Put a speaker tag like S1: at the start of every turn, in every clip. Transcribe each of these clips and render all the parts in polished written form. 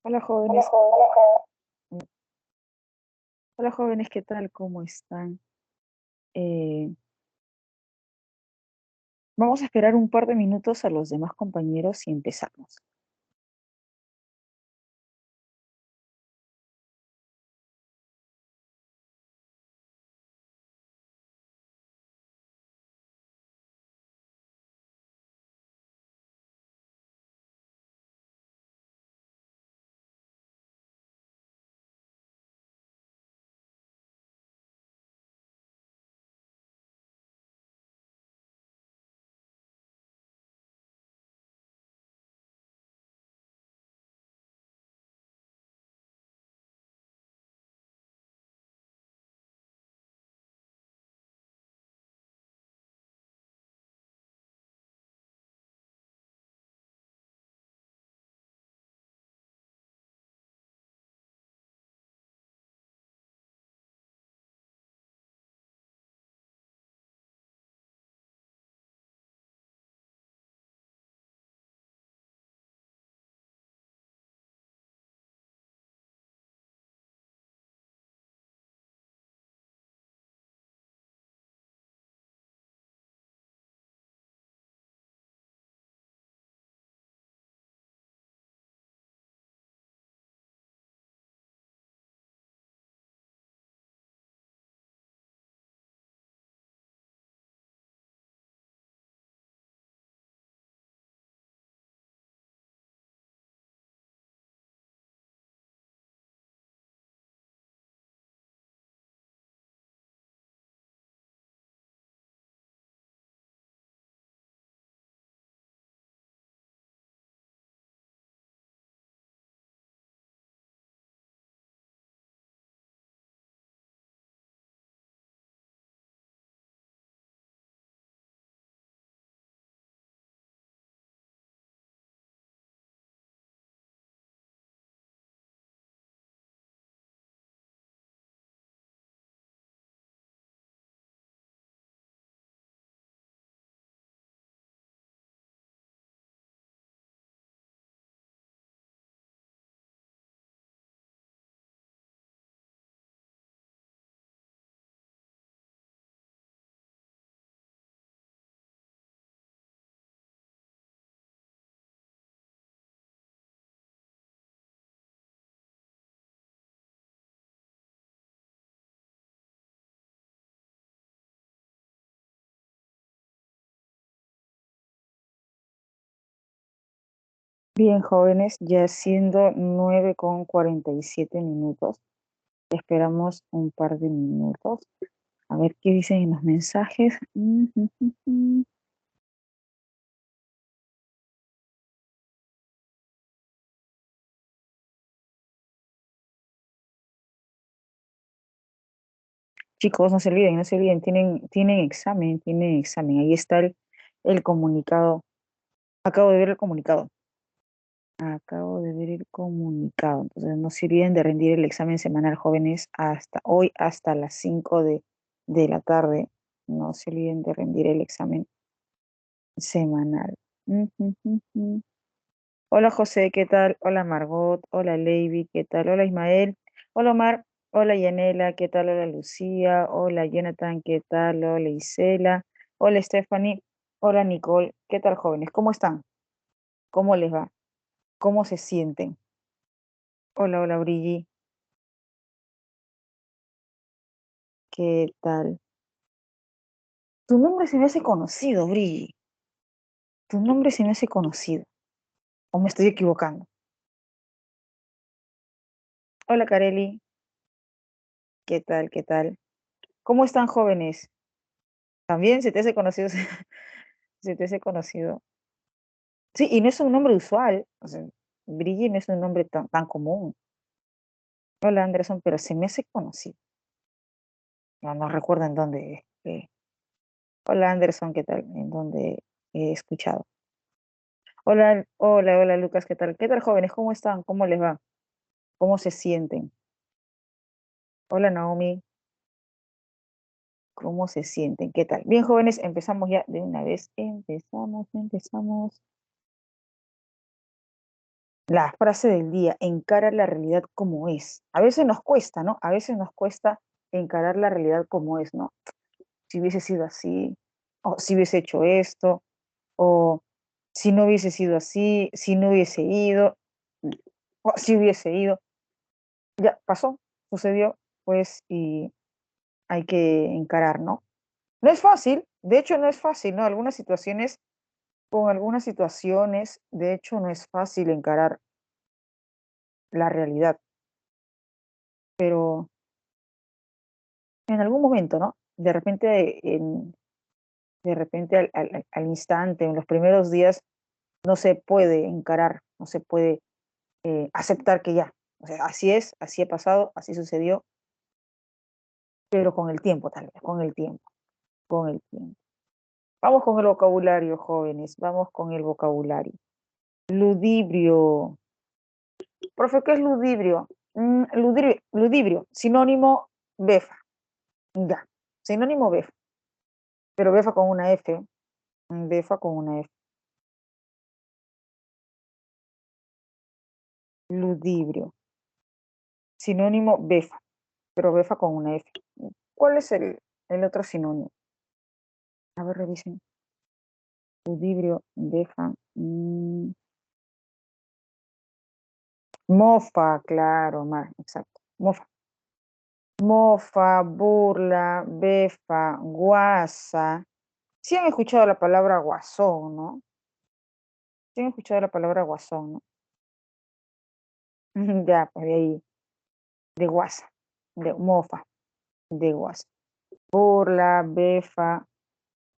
S1: Hola jóvenes, hola jóvenes, ¿qué tal? ¿Cómo están? Eh, Vamos a esperar un par de minutos a los demás compañeros y empezamos. Bien, jóvenes, ya siendo 9:47 minutos, esperamos un par de minutos. A ver qué dicen en los mensajes. Chicos, no se olviden, no se olviden, tienen examen. Ahí está el comunicado. Acabo de ver el comunicado. Acabo de ver el comunicado. Entonces, no se olviden de rendir el examen semanal, jóvenes, hasta hoy, hasta las 5 de la tarde. No se olviden de rendir el examen semanal. Ujujujú. Hola José, ¿qué tal? Hola Margot, hola Lady, ¿qué tal? Hola Ismael, hola Omar, hola Yanela, ¿qué tal? Hola Lucía, hola Jonathan, ¿qué tal? Hola Isela, hola Stephanie, hola Nicole, ¿qué tal jóvenes? ¿Cómo están? ¿Cómo les va? ¿Cómo se sienten? Hola, hola Brigi. ¿Qué tal? Tu nombre se me hace conocido, Bri. Tu nombre se me hace conocido. ¿O me estoy equivocando? Hola, Careli. ¿Qué tal? ¿Qué tal? ¿Cómo están, jóvenes? ¿También se te hace conocido? ¿Se te hace conocido? Sí, y no es un nombre usual. O sea, Brigitte no es un nombre tan común. Hola, Anderson, pero se me hace conocido. No recuerdo en dónde. Hola, Anderson, ¿qué tal? En dónde he escuchado. Hola, hola, hola, Lucas, ¿qué tal? ¿Qué tal, jóvenes? ¿Cómo están? ¿Cómo les va? ¿Cómo se sienten? Hola, Naomi. ¿Cómo se sienten? ¿Qué tal? Bien, jóvenes, empezamos ya de una vez. Empezamos. La frase del día, encara la realidad como es. A veces nos cuesta, ¿no? A veces nos cuesta encarar la realidad como es, ¿no? Si hubiese sido así, o si hubiese hecho esto, o si no hubiese sido así, si no hubiese ido, o si hubiese ido. Ya pasó, sucedió, pues, y hay que encarar, ¿no? No es fácil, de hecho no es fácil, ¿no? Con algunas situaciones, de hecho no es fácil encarar la realidad, pero en algún momento, ¿no? De repente al instante, en los primeros días, no se puede encarar, no se puede aceptar que ya, o sea, así es, así ha pasado, así sucedió, pero con el tiempo tal vez, con el tiempo, con el tiempo. Vamos con el vocabulario, jóvenes, vamos con el vocabulario. Ludibrio. Profe, ¿qué es ludibrio? Ludibrio, sinónimo befa. Ya, sinónimo befa, pero befa con una F. Befa con una F. Ludibrio. Sinónimo befa, pero befa con una F. ¿Cuál es el otro sinónimo? A ver, revisen. Ludibrio, befa. Mofa, claro, exacto. Mofa. Mofa, burla, befa, guasa. Sí han escuchado la palabra guasón, ¿no? Sí han escuchado la palabra guasón, ¿no? Ya, pues de ahí, de guasa, de mofa, de guasa. Burla, befa.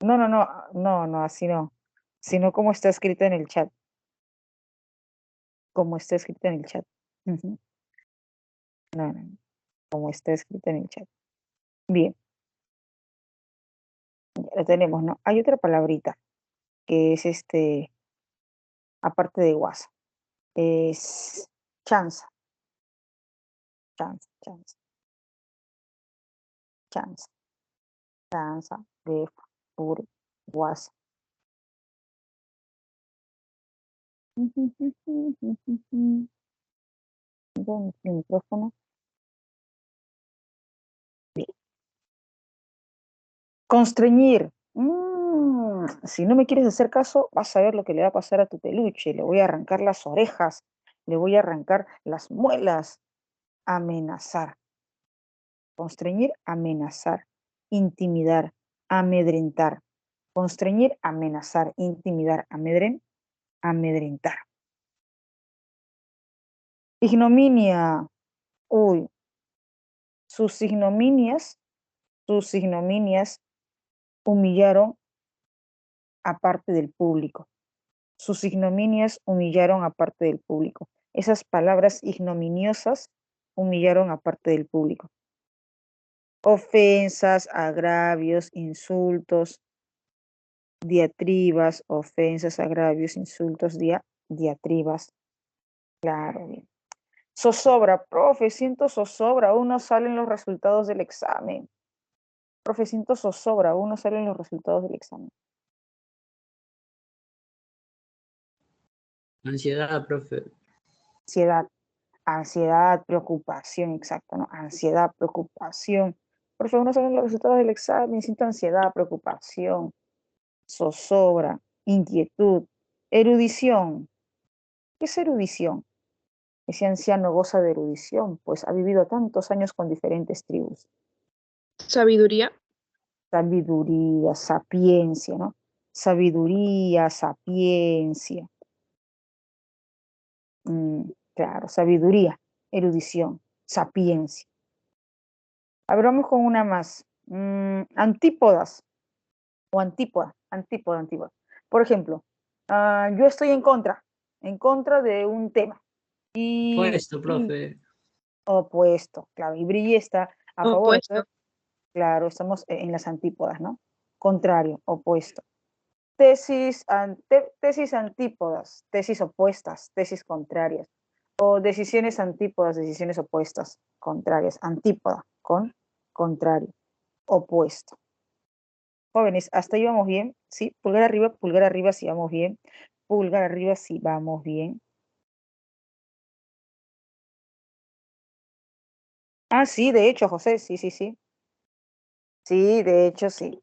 S1: No, no, no, no, no, así no. Sino como está escrito en el chat. Como está escrito en el chat. Ujú. No, no, no, como está escrito en el chat. Bien, ya lo tenemos, ¿no? Hay otra palabrita que es aparte de guasa. Es chanza, chanza, chanza, chanza, chanza, befa, burla, guasa. ¿Dónde está el micrófono? Bien. Constreñir. Si no me quieres hacer caso, vas a ver lo que le va a pasar a tu peluche. Le voy a arrancar las orejas, le voy a arrancar las muelas. Amenazar. Constreñir, amenazar. Intimidar, amedrentar. Constreñir, amenazar, intimidar, amedrentar. Ignominia. Uy, sus ignominias, sus ignominias humillaron a parte del público. Sus ignominias humillaron a parte del público. Esas palabras ignominiosas humillaron a parte del público. Ofensas, agravios, insultos, diatribas, ofensas, agravios, insultos, diatribas. Claro, bien. Zozobra, profe, siento zozobra, aún no salen los resultados del examen. Profe, siento zozobra, aún no salen los resultados del examen.
S2: Ansiedad, profe.
S1: Ansiedad, ansiedad, preocupación, exacto, ¿no? Ansiedad, preocupación. Profe, aún no salen los resultados del examen, siento ansiedad, preocupación, zozobra, inquietud, erudición. ¿Qué es erudición? Ese anciano goza de erudición, pues ha vivido tantos años con diferentes tribus.
S3: Sabiduría.
S1: Sabiduría, sapiencia, ¿no? Sabiduría, sapiencia. Claro, sabiduría, erudición, sapiencia. A ver, vamos con una más. Antípodas o antípoda. Por ejemplo, yo estoy en contra de un tema. Y
S2: Puesto, profe.
S1: opuesto, claro. Y Brille está a favor,
S3: Opuesto.
S1: entonces, claro, estamos en las antípodas, ¿no? Contrario, opuesto. Tesis, tesis antípodas, tesis opuestas, tesis contrarias. O decisiones antípodas, decisiones opuestas, contrarias. Antípoda, contrario, opuesto. Jóvenes, hasta ahí vamos bien, ¿sí? Pulgar arriba si vamos bien. Pulgar arriba si vamos bien. Ah, sí, de hecho, José, sí, sí, sí. Sí, de hecho, sí.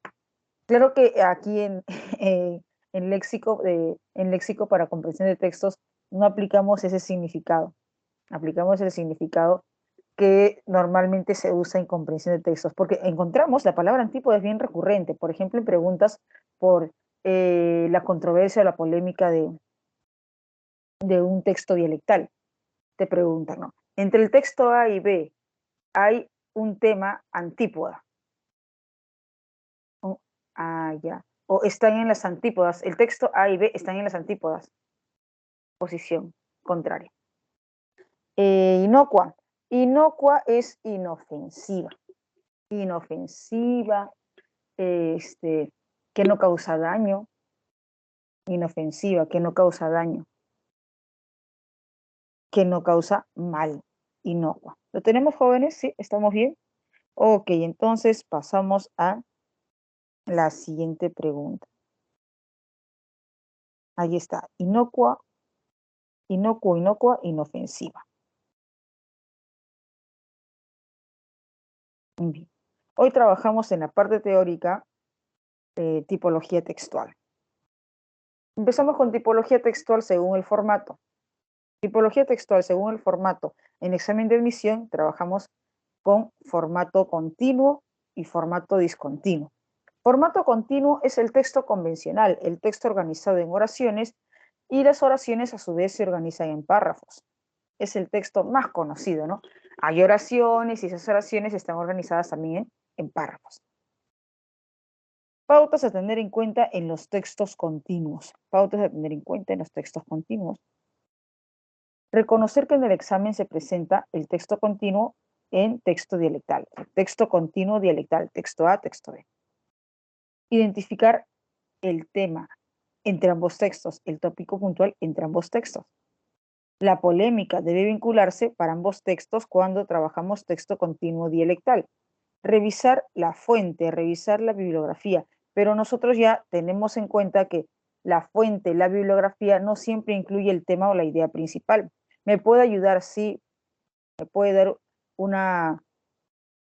S1: Claro que aquí en, en léxico para comprensión de textos no aplicamos ese significado. Aplicamos el significado que normalmente se usa en comprensión de textos, porque encontramos la palabra antípoda es bien recurrente, por ejemplo, en preguntas por la controversia o la polémica de un texto dialectal. Te preguntan, ¿no? Entre el texto A y B hay un tema antípoda. Oh, ya. O están en las antípodas. El texto A y B están en las antípodas. Posición contraria. Inocua. Inocua es inofensiva. Inofensiva, que no causa daño. Inofensiva, que no causa daño. Que no causa mal. Inocua. ¿Lo tenemos, jóvenes? ¿Sí? ¿Estamos bien? Ok, entonces pasamos a la siguiente pregunta. Ahí está. Inocua, inocuo, inocua, inofensiva. Bien. Hoy trabajamos en la parte teórica, tipología textual. Empezamos con tipología textual según el formato. Tipología textual según el formato. En examen de admisión trabajamos con formato continuo y formato discontinuo. Formato continuo es el texto convencional, el texto organizado en oraciones, y las oraciones a su vez se organizan en párrafos. Es el texto más conocido, ¿no? Hay oraciones y esas oraciones están organizadas también en párrafos. Pautas a tener en cuenta en los textos continuos. Pautas a tener en cuenta en los textos continuos. Reconocer que en el examen se presenta el texto continuo en texto dialectal. Texto continuo dialectal, texto A, texto B. Identificar el tema entre ambos textos, el tópico puntual entre ambos textos. La polémica debe vincularse para ambos textos cuando trabajamos texto continuo dialectal. Revisar la fuente, revisar la bibliografía, pero nosotros ya tenemos en cuenta que la fuente, la bibliografía no siempre incluye el tema o la idea principal. Me puede ayudar, sí, me puede dar una,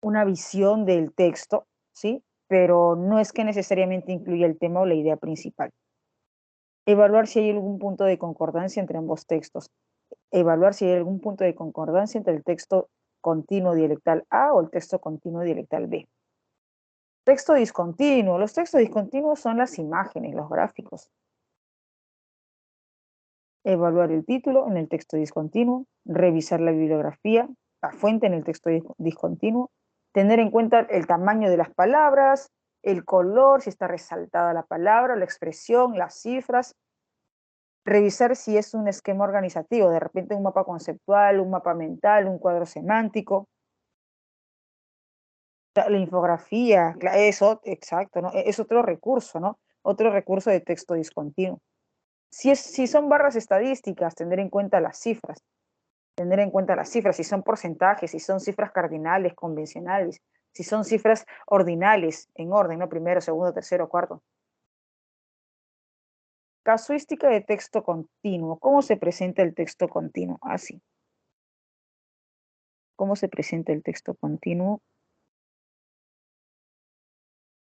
S1: una visión del texto, ¿sí? Pero no es que necesariamente incluya el tema o la idea principal. Evaluar si hay algún punto de concordancia entre ambos textos. Evaluar si hay algún punto de concordancia entre el texto continuo dialectal A o el texto continuo dialectal B. Texto discontinuo. Los textos discontinuos son las imágenes, los gráficos. Evaluar el título en el texto discontinuo, revisar la bibliografía, la fuente en el texto discontinuo, tener en cuenta el tamaño de las palabras, el color, si está resaltada la palabra, la expresión, las cifras, revisar si es un esquema organizativo, de repente un mapa conceptual, un mapa mental, un cuadro semántico, la infografía, eso, exacto, ¿no? Es otro recurso, ¿no? Otro recurso de texto discontinuo. Si son barras estadísticas, tener en cuenta las cifras, si son porcentajes, si son cifras cardinales, convencionales, si son cifras ordinales, en orden, ¿no? Primero, segundo, tercero, cuarto. Casuística de texto continuo. ¿Cómo se presenta el texto continuo? Así. ¿Cómo se presenta el texto continuo?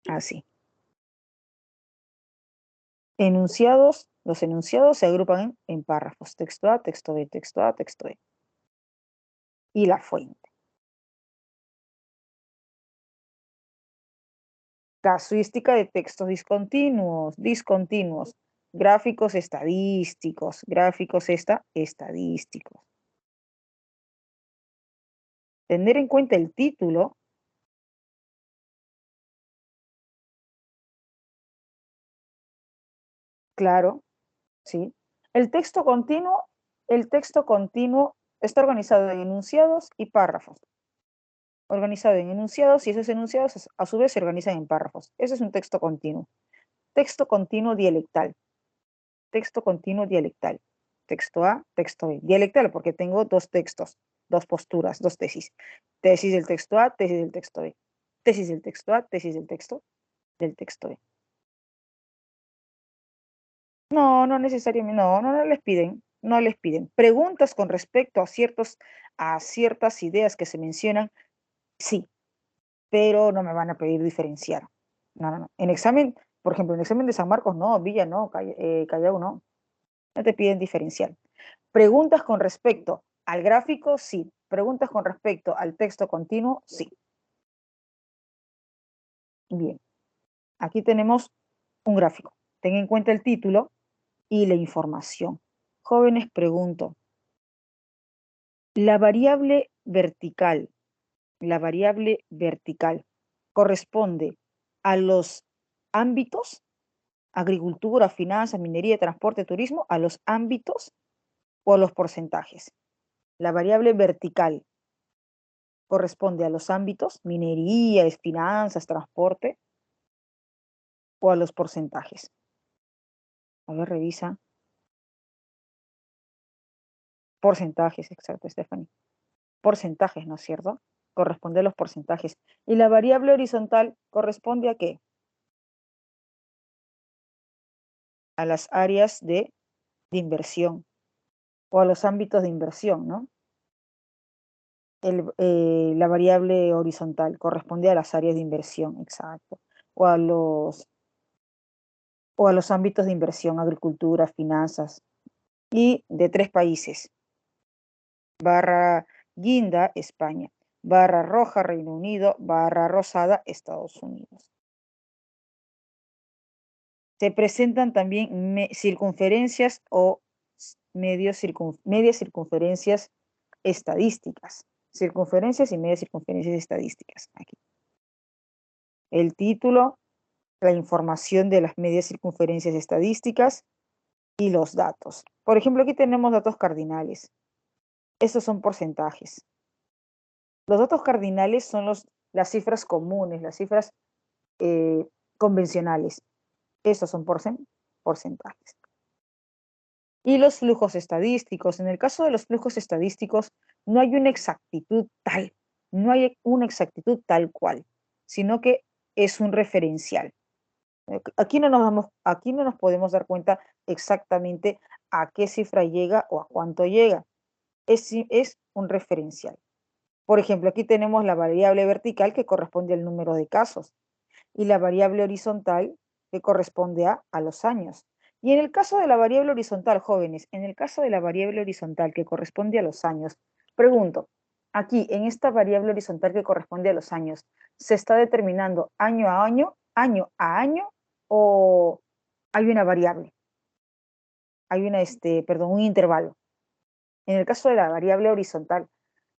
S1: Así. Enunciados, los enunciados se agrupan en párrafos. Texto A, texto B, texto A, texto B. Y la fuente. Casuística de textos discontinuos. Gráficos estadísticos. Tener en cuenta el título. Claro, ¿sí? El texto continuo está organizado en enunciados y párrafos. Organizado en enunciados y esos enunciados a su vez se organizan en párrafos. Ese es un texto continuo. Texto continuo dialectal. Texto continuo dialectal. Texto A, texto B. Dialectal porque tengo dos textos, dos posturas, dos tesis. Tesis del texto A, tesis del texto B. Tesis del texto A, tesis del texto B. No, no necesariamente, no les piden, no les piden. Preguntas con respecto a ciertas ideas que se mencionan, Sí, pero no me van a pedir diferenciar. No, no, no. En examen, por ejemplo, en examen de San Marcos, no, Villa no, Callao no. No te piden diferencial. Preguntas con respecto al gráfico, sí. Preguntas con respecto al texto continuo, sí. Bien, aquí tenemos un gráfico. Ten en cuenta el título y la información. Jóvenes, pregunto, la variable vertical, corresponde a los ámbitos, agricultura, finanzas, minería, transporte, turismo, a los ámbitos o a los porcentajes. La variable vertical corresponde a los ámbitos, minería, finanzas, transporte, o a los porcentajes. A ver, revisa. Porcentajes, exacto, Stephanie. Porcentajes, ¿no es cierto? Corresponde a los porcentajes. ¿Y la variable horizontal corresponde a qué? A las áreas de inversión o a los ámbitos de inversión, ¿no? La variable horizontal corresponde a las áreas de inversión, exacto. O a los ámbitos de inversión, agricultura, finanzas. Y de 3 países. Barra guinda, España. Barra roja, Reino Unido. Barra rosada, Estados Unidos. Se presentan también circunferencias o medias circunferencias estadísticas. Circunferencias y medias circunferencias estadísticas. Aquí. El título, la información de las medias circunferencias estadísticas y los datos. Por ejemplo, aquí tenemos datos cardinales. Estos son porcentajes. Los datos cardinales son las cifras comunes, las cifras convencionales. Estos son porcentajes. Y los flujos estadísticos. En el caso de los flujos estadísticos, no hay una exactitud tal, no hay una exactitud tal cual, sino que es un referencial. Aquí no nos podemos dar cuenta exactamente a qué cifra llega o a cuánto llega. Es un referencial. Por ejemplo, aquí tenemos la variable vertical que corresponde al número de casos y la variable horizontal que corresponde a los años. Y en el caso de la variable horizontal, jóvenes, en el caso de la variable horizontal que corresponde a los años, pregunto, aquí en esta variable horizontal que corresponde a los años, ¿se está determinando año a año o hay una variable? Hay un intervalo. En el caso de la variable horizontal,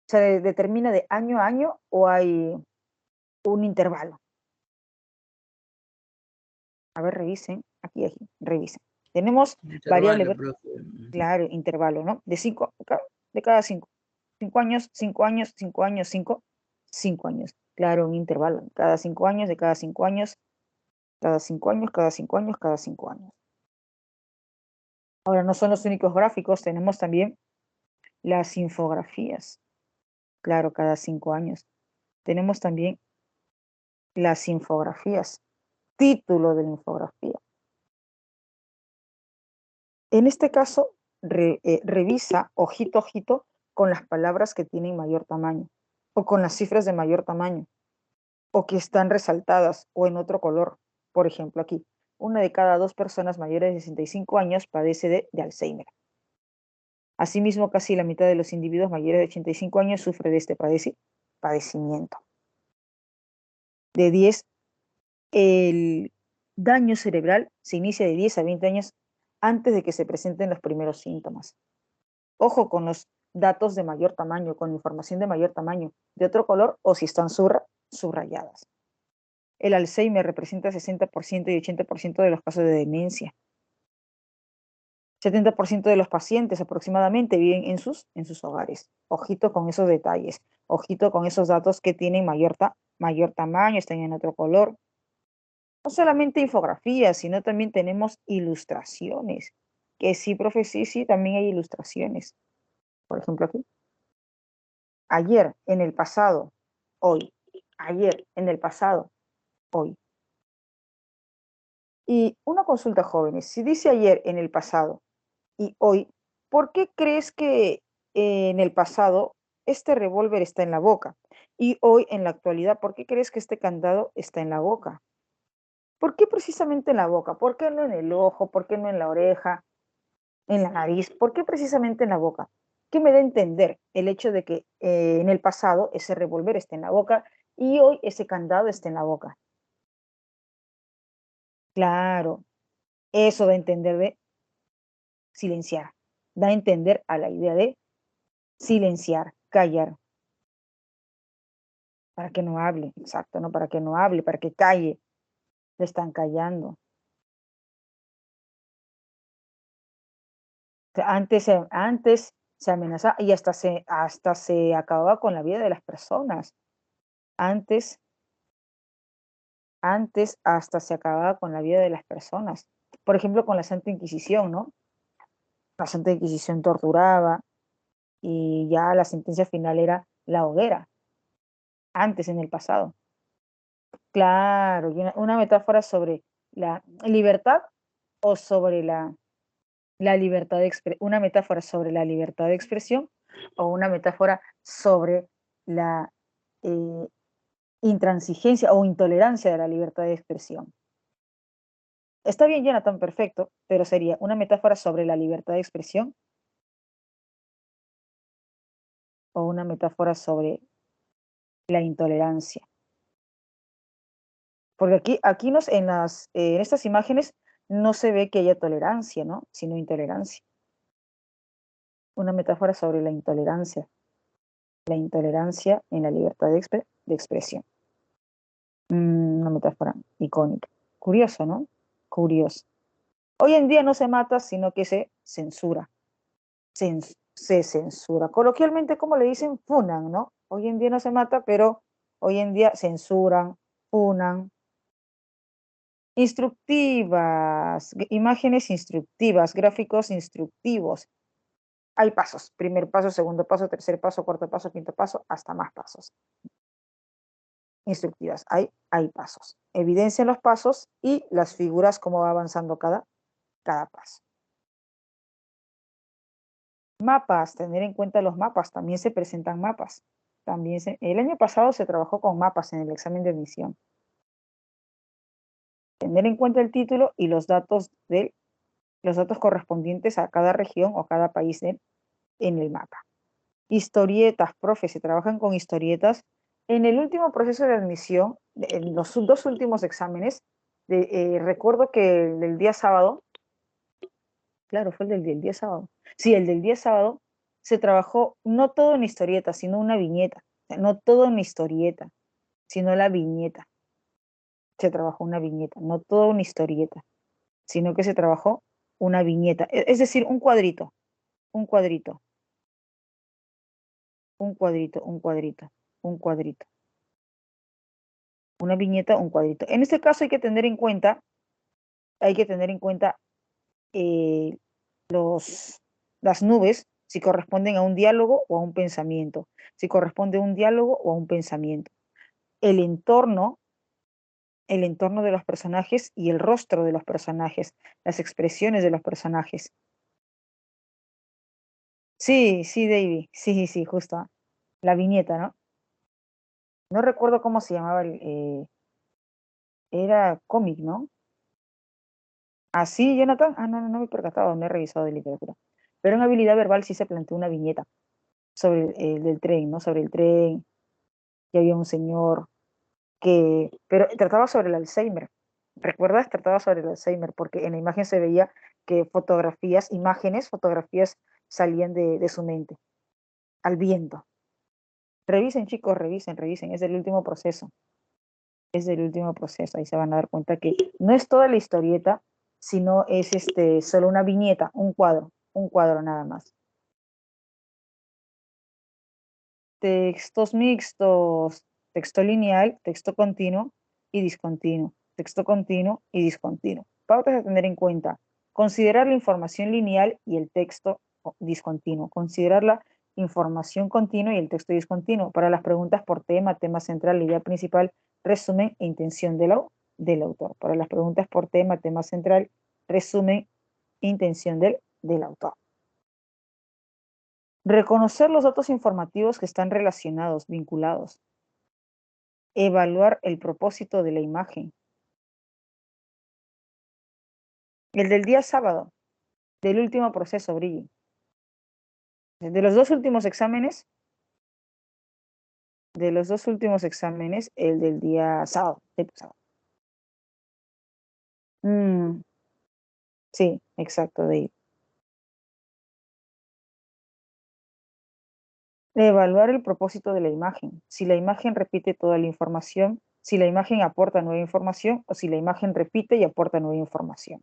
S1: ¿se determina de año a año o hay un intervalo? A ver, revisen. Aquí, revisen. Tenemos variable,
S2: Profe. Ujú.
S1: claro, intervalo, ¿no? De cada 5 años, 5 años, 5 años, 5 años. Claro, un intervalo. Cada 5 años, de cada 5 años, cada 5 años, cada 5 años, cada 5 años. Ahora, no son los únicos gráficos, tenemos también las infografías. Claro, cada 5 años. Tenemos también las infografías. Título de la infografía. En este caso, revisa, ojito, ojito, con las palabras que tienen mayor tamaño, o con las cifras de mayor tamaño, o que están resaltadas, o en otro color. Por ejemplo, aquí, 1 de cada 2 personas mayores de 65 años padece de Alzheimer. Asimismo, casi la mitad de los individuos mayores de 85 años sufre de este padecimiento. De 10, el daño cerebral se inicia de 10 a 20 años antes de que se presenten los primeros síntomas. Ojo con los datos de mayor tamaño, con información de mayor tamaño, de otro color o si están subrayadas. El Alzheimer representa 60% y 80% de los casos de demencia. 70% de los pacientes aproximadamente viven en sus hogares. Ojito con esos detalles. Ojito con esos datos que tienen mayor tamaño, están en otro color. No solamente infografías, sino también tenemos ilustraciones. Que sí, profe, sí, también hay ilustraciones. Por ejemplo, aquí. Ayer, en el pasado, hoy. Ayer, en el pasado, hoy. Y una consulta, jóvenes. Si dice ayer, en el pasado y hoy, ¿por qué crees que en el pasado este revólver está en la boca Y hoy, en la actualidad, ¿por qué crees que este candado está en la boca? ¿Por qué precisamente en la boca? ¿Por qué no en el ojo? ¿Por qué no en la oreja? ¿En la nariz? ¿Por qué precisamente en la boca? ¿Qué me da a entender el hecho de que en el pasado ese revólver esté en la boca y hoy ese candado esté en la boca? Claro, eso da a entender de silenciar, da a entender a la idea de silenciar, callar, para que no hable, exacto, ¿no? Para que no hable, para que calle, le están callando. Antes se amenazaba y hasta se acababa con la vida de las personas. Antes, antes hasta se acababa con la vida de las personas. Por ejemplo, con la Santa Inquisición, ¿no? La Santa Inquisición torturaba y ya la sentencia final era la hoguera, antes en el pasado. Claro, y una metáfora sobre la libertad o sobre la libertad de una metáfora sobre la libertad de expresión o una metáfora sobre la eh, intransigencia o intolerancia de la libertad de expresión. Está bien, Jonathan, perfecto, pero sería una metáfora sobre la libertad de expresión o una metáfora sobre la intolerancia. Porque aquí en estas imágenes no se ve que haya tolerancia, ¿no? Sino intolerancia. Una metáfora sobre la intolerancia en la libertad de expresión. Una metáfora icónica. Curioso, ¿no? Curioso. Hoy en día no se mata, sino que se censura. Se censura. Coloquialmente, como le dicen, funan, ¿no? Hoy en día no se mata, pero hoy en día censuran, funan. Instructivas, imágenes instructivas, gráficos instructivos. Hay pasos, primer paso, segundo paso, tercer paso, cuarto paso, quinto paso, hasta más pasos. Instructivas, hay pasos. Evidencian los pasos y las figuras, cómo va avanzando cada paso. Mapas, tener en cuenta los mapas, también se presentan mapas. El año pasado se trabajó con mapas en el examen de admisión. Tener en cuenta el título y los datos correspondientes a cada región o cada país en el mapa. Historietas, profe, se trabajan con historietas. En el último proceso de admisión, en los dos últimos exámenes, recuerdo que el del día sábado, claro, fue el del día sábado. Sí, el del día sábado se trabajó no todo en historieta, sino una viñeta. O sea, no todo en historieta, sino la viñeta. Se trabajó una viñeta, no toda una historieta, sino que se trabajó una viñeta. Es decir, un cuadrito, un cuadrito, un cuadrito, un cuadrito, un cuadrito. Una viñeta, un cuadrito. En este caso hay que tener en cuenta eh, las nubes, si corresponden a un diálogo o a un pensamiento, si corresponde a un diálogo o a un pensamiento. El entorno, el entorno de los personajes y el rostro de los personajes, las expresiones de los personajes. Sí, sí, David, sí, sí, sí, justo. La viñeta, ¿no? No recuerdo cómo se llamaba, era cómic, ¿no? Así, Jonathan. Ah, no, no me he percatado, no he revisado de literatura. Pero en habilidad verbal sí se planteó una viñeta sobre el del tren, ¿no? Sobre el tren, que había un señor pero trataba sobre el Alzheimer. ¿Recuerdas? Trataba sobre el Alzheimer, porque en la imagen se veía que fotografías salían de su mente, al viento. Revisen, chicos, revisen, es el último proceso. Es el último proceso, ahí se van a dar cuenta que no es toda la historieta, sino es solo una viñeta, un cuadro nada más. Textos mixtos, texto lineal, texto continuo y discontinuo, texto continuo y discontinuo. Pautas a tener en cuenta: considerar la información lineal y el texto discontinuo, considerar la información continua y el texto discontinuo. Para las preguntas por tema central, idea principal, resumen e intención del autor. Para las preguntas por tema central, resumen, intención del autor. Reconocer los datos informativos que están relacionados, vinculados. Evaluar el propósito de la imagen. El del día sábado, del último proceso, Brigitte. De los dos últimos exámenes, el del día sábado. Mm, sí, exacto, de ahí. Evaluar el propósito de la imagen. Si la imagen repite toda la información, si la imagen aporta nueva información o si la imagen repite y aporta nueva información.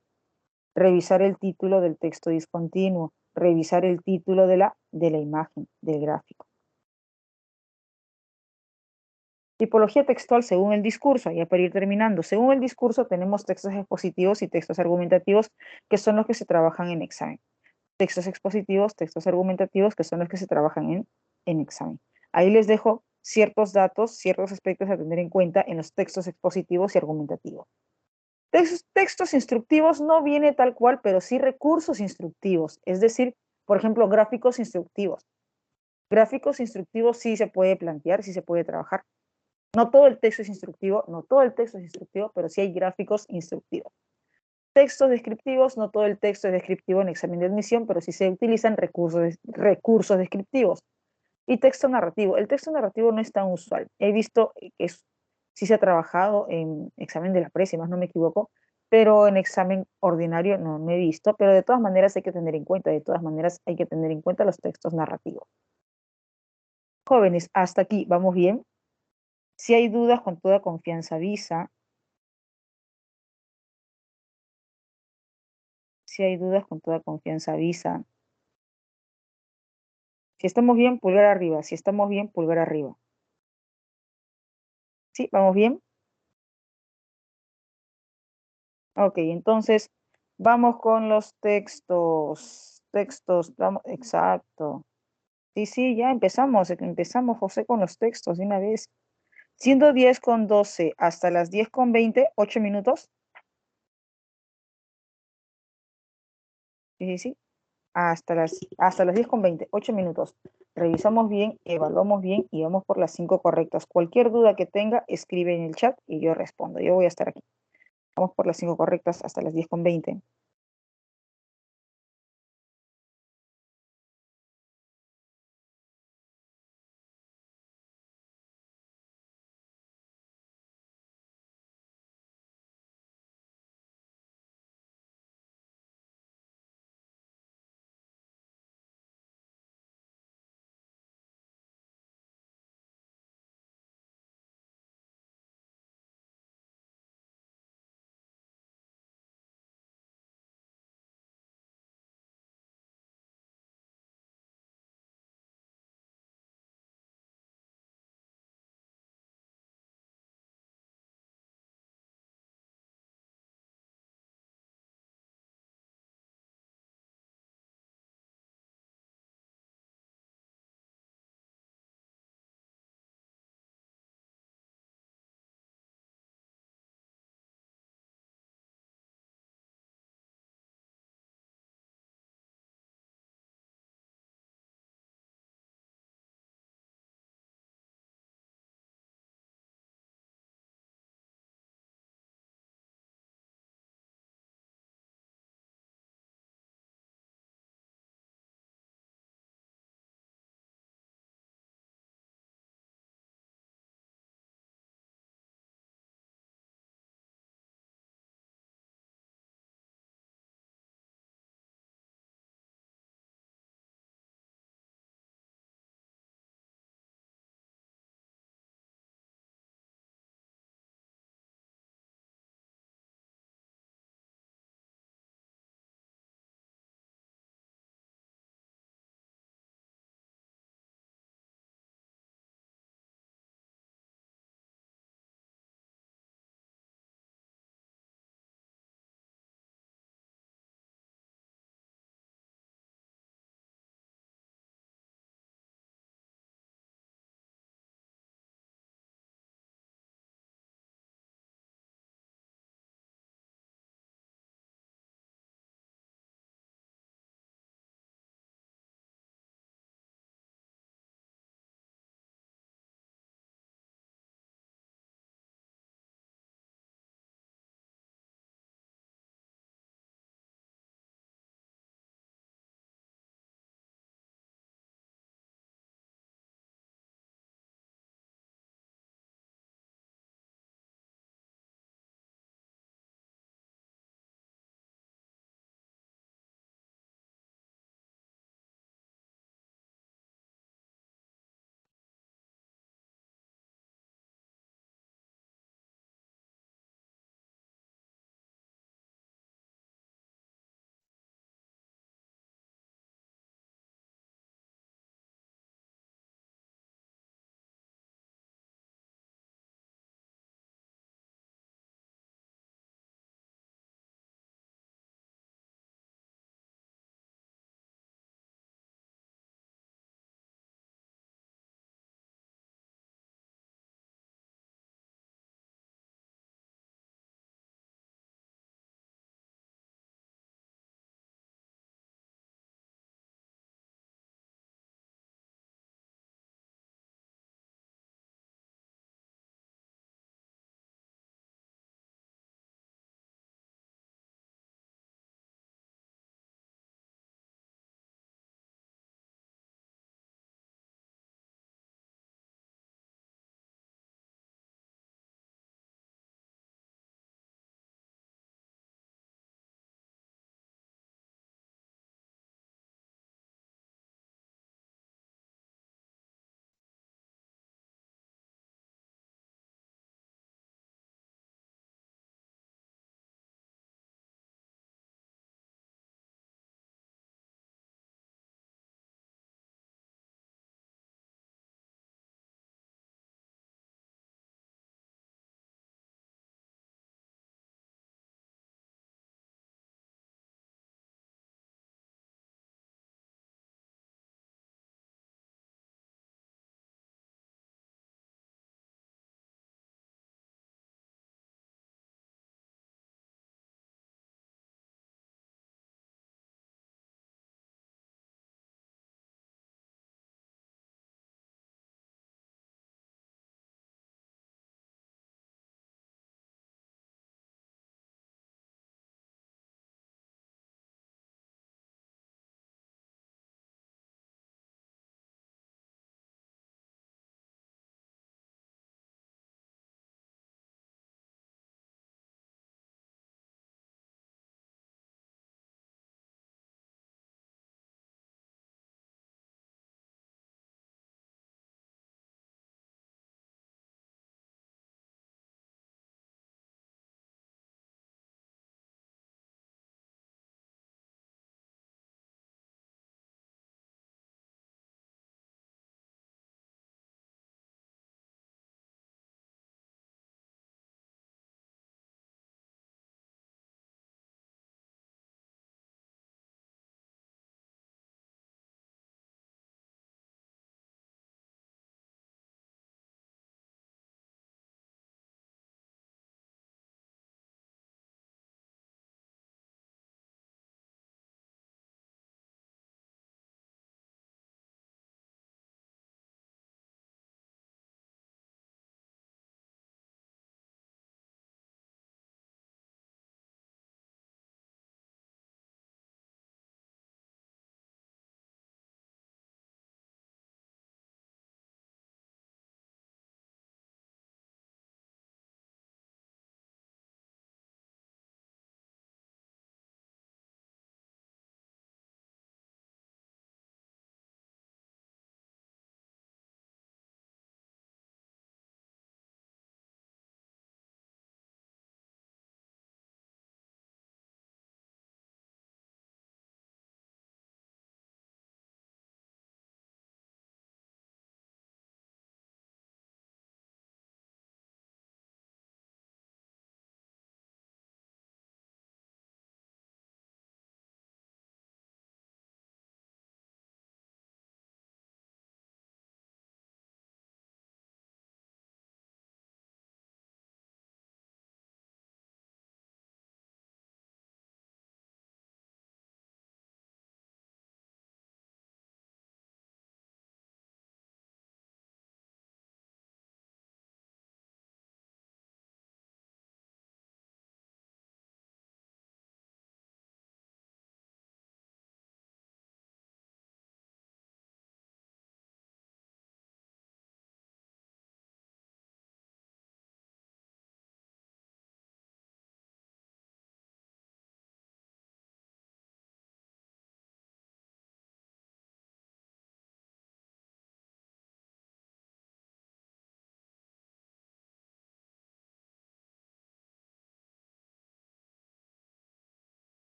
S1: Revisar el título del texto discontinuo. Revisar el título de la imagen, del gráfico. Tipología textual según el discurso, ya para ir terminando. Según el discurso tenemos textos expositivos y textos argumentativos, que son los que se trabajan en examen. Textos expositivos, textos argumentativos, que son los que se trabajan en examen. Ahí les dejo ciertos datos, ciertos aspectos a tener en cuenta en los textos expositivos y argumentativos. Textos instructivos no viene tal cual, pero sí recursos instructivos, es decir, por ejemplo, gráficos instructivos. Gráficos instructivos sí se puede plantear, sí se puede trabajar. No todo el texto es instructivo, pero sí hay gráficos instructivos. Textos descriptivos, no todo el texto es descriptivo en examen de admisión, pero sí se utilizan recursos descriptivos. Y texto narrativo. El texto narrativo no es tan usual. He visto que sí se ha trabajado en examen de la PRE, si más no me equivoco, pero en examen ordinario no he visto, pero de todas maneras hay que tener en cuenta, los textos narrativos. Jóvenes, hasta aquí, ¿vamos bien? Si hay dudas, con toda confianza avisa. Si hay dudas, con toda confianza avisa. Si estamos bien, pulgar arriba. Si estamos bien, pulgar arriba. ¿Sí? ¿Vamos bien? Ok, entonces vamos con los textos. Textos, vamos, exacto. Sí, ya empezamos, José, con los textos de una vez. Siendo 10:12 hasta las 10:20, 8 minutos. Sí. Hasta las 10:20, 8 minutos. Revisamos bien, evaluamos bien y vamos por las 5 correctas. Cualquier duda que tenga, escribe en el chat y yo respondo. Yo voy a estar aquí. Vamos por las 5 correctas hasta las 10:20.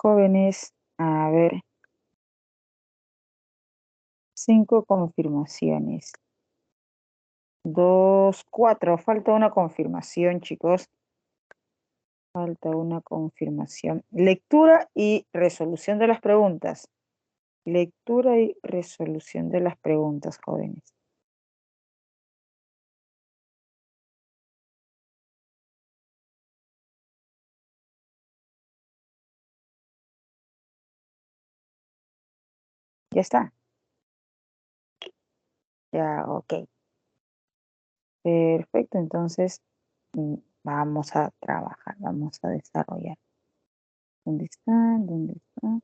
S1: Jóvenes, a ver, 5 confirmaciones. 2, 4. Falta una confirmación, chicos. Falta una confirmación. Lectura y resolución de las preguntas. Lectura y resolución de las preguntas, jóvenes. Ya está. Ya, ok. Perfecto, entonces vamos a trabajar, vamos a desarrollar. ¿Dónde está? ¿Dónde está?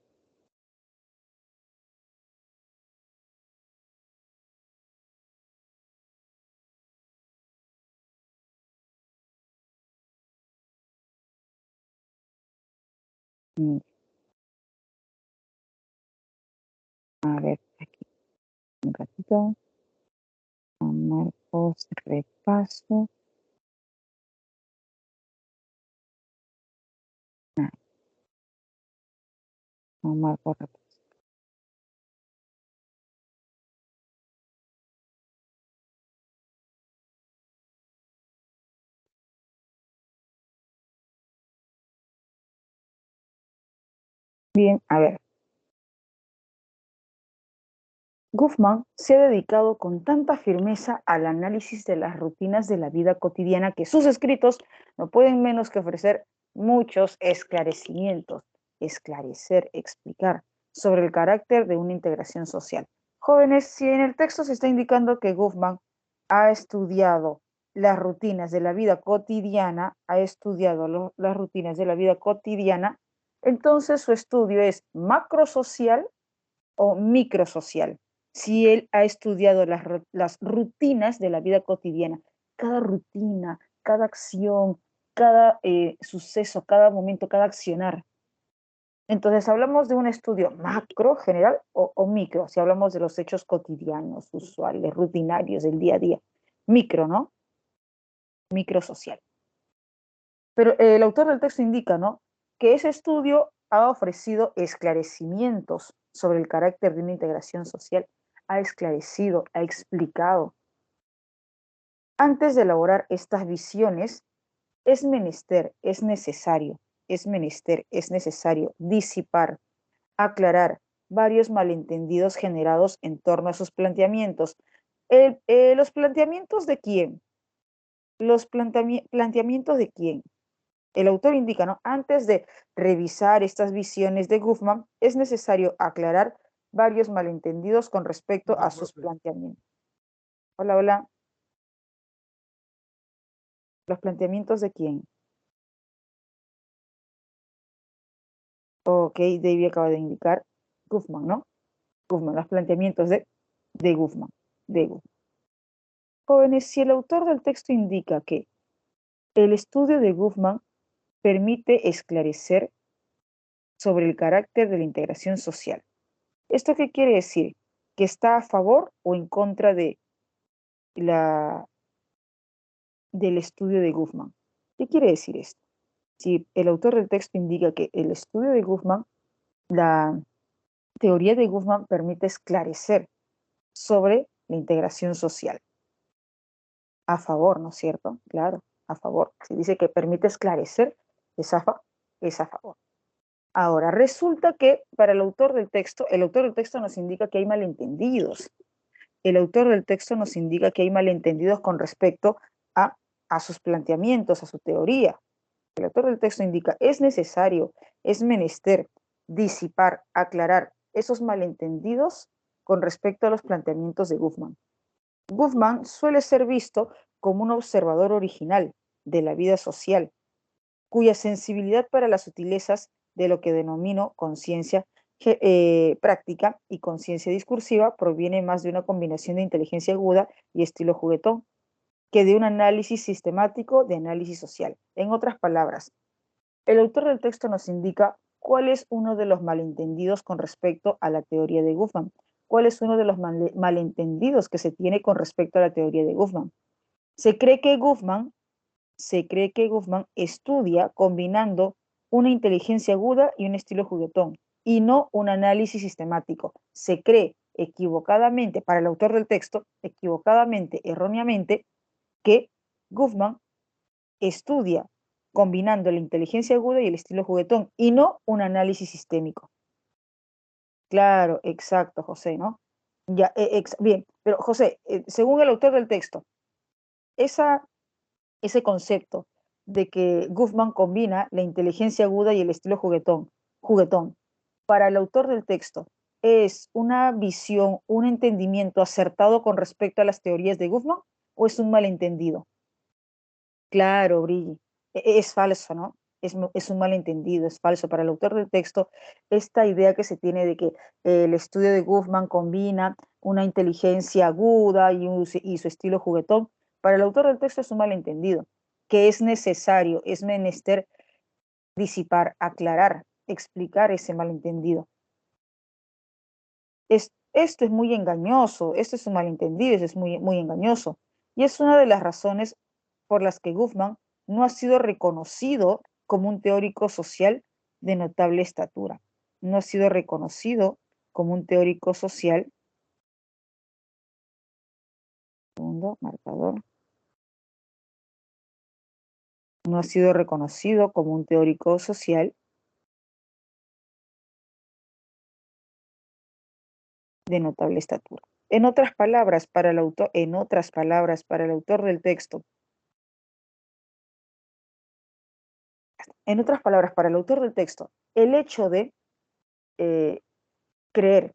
S1: Mm, A ver, aquí un ratito. Marcos, repaso. Ah, no, Marcos, repaso. Bien, a ver. Goffman se ha dedicado con tanta firmeza al análisis de las rutinas de la vida cotidiana que sus escritos no pueden menos que ofrecer muchos esclarecimientos, esclarecer, explicar sobre el carácter de una integración social. Jóvenes, si en el texto se está indicando que Goffman ha estudiado las rutinas de la vida cotidiana, las rutinas de la vida cotidiana, entonces su estudio es macrosocial o microsocial. Si él ha estudiado las rutinas de la vida cotidiana, cada rutina, cada acción, cada suceso, cada momento, cada accionar. Entonces, hablamos de un estudio macro, general o micro, si hablamos de los hechos cotidianos, usuales, rutinarios del día a día. Micro, ¿no? Microsocial. Pero el autor del texto indica, ¿no?, que ese estudio ha ofrecido esclarecimientos sobre el carácter de una integración social, ha esclarecido, ha explicado. Antes de elaborar estas visiones, es menester, es menester, es necesario disipar, aclarar varios malentendidos generados en torno a sus planteamientos. ¿Los planteamientos de quién? ¿Los planteamientos de quién? El autor indica, ¿no? Antes de revisar estas visiones de Goffman, es necesario aclarar varios malentendidos con respecto a sus planteamientos. Hola, hola. ¿Los planteamientos de quién? Ok, David acaba de indicar Goffman, ¿no? Goffman, los planteamientos de Goffman. De Goffman. Jóvenes, si el autor del texto indica que el estudio de Goffman permite esclarecer sobre el carácter de la integración social. ¿Esto qué quiere decir? ¿Que está a favor o en contra de la, del estudio de Goffman? ¿Qué quiere decir esto? Si el autor del texto indica que el estudio de Goffman, la teoría de Goffman permite esclarecer sobre la integración social. A favor, ¿no es cierto? Claro, a favor. Se dice que permite esclarecer, es a favor. Ahora, resulta que para el autor del texto nos indica que hay malentendidos. El autor del texto nos indica que hay malentendidos con respecto a, a sus planteamientos, a su teoría. El autor del texto indica, es necesario, es menester disipar, aclarar esos malentendidos con respecto a los planteamientos de Goffman. Goffman suele ser visto como un observador original de la vida social, cuya sensibilidad para las sutilezas de lo que denomino conciencia práctica y conciencia discursiva proviene más de una combinación de inteligencia aguda y estilo juguetón que de un análisis sistemático de análisis social. En otras palabras, el autor del texto nos indica cuál es uno de los malentendidos con respecto a la teoría de Goffman, cuál es uno de los malentendidos que se tiene con respecto a la teoría de Goffman. Se cree que Goffman estudia combinando una inteligencia aguda y un estilo juguetón, y no un análisis sistemático. Se cree equivocadamente, para el autor del texto, equivocadamente, erróneamente, que Goffman estudia combinando la inteligencia aguda y el estilo juguetón, y no un análisis sistémico. Claro, exacto, José, ¿no? Ya, bien, pero José, según el autor del texto, esa, ese concepto de que Goffman combina la inteligencia aguda y el estilo juguetón, para el autor del texto, ¿es una visión, un entendimiento acertado con respecto a las teorías de Goffman o es un malentendido? Claro, Brilli, es falso, ¿no? Es un malentendido, es falso. Para el autor del texto, esta idea que se tiene de que el estudio de Goffman combina una inteligencia aguda y su estilo juguetón, para el autor del texto es un malentendido, que es necesario, es menester disipar, aclarar, explicar ese malentendido. Esto es muy engañoso, esto es un malentendido, es muy, muy engañoso. Y es una de las razones por las que Goffman no ha sido reconocido como un teórico social de notable estatura. No ha sido reconocido como un teórico social, segundo, marcador, no ha sido reconocido como un teórico social de notable estatura. En otras palabras, para el autor, en otras palabras, para el autor del texto, en otras palabras, para el autor del texto, el hecho de eh, creer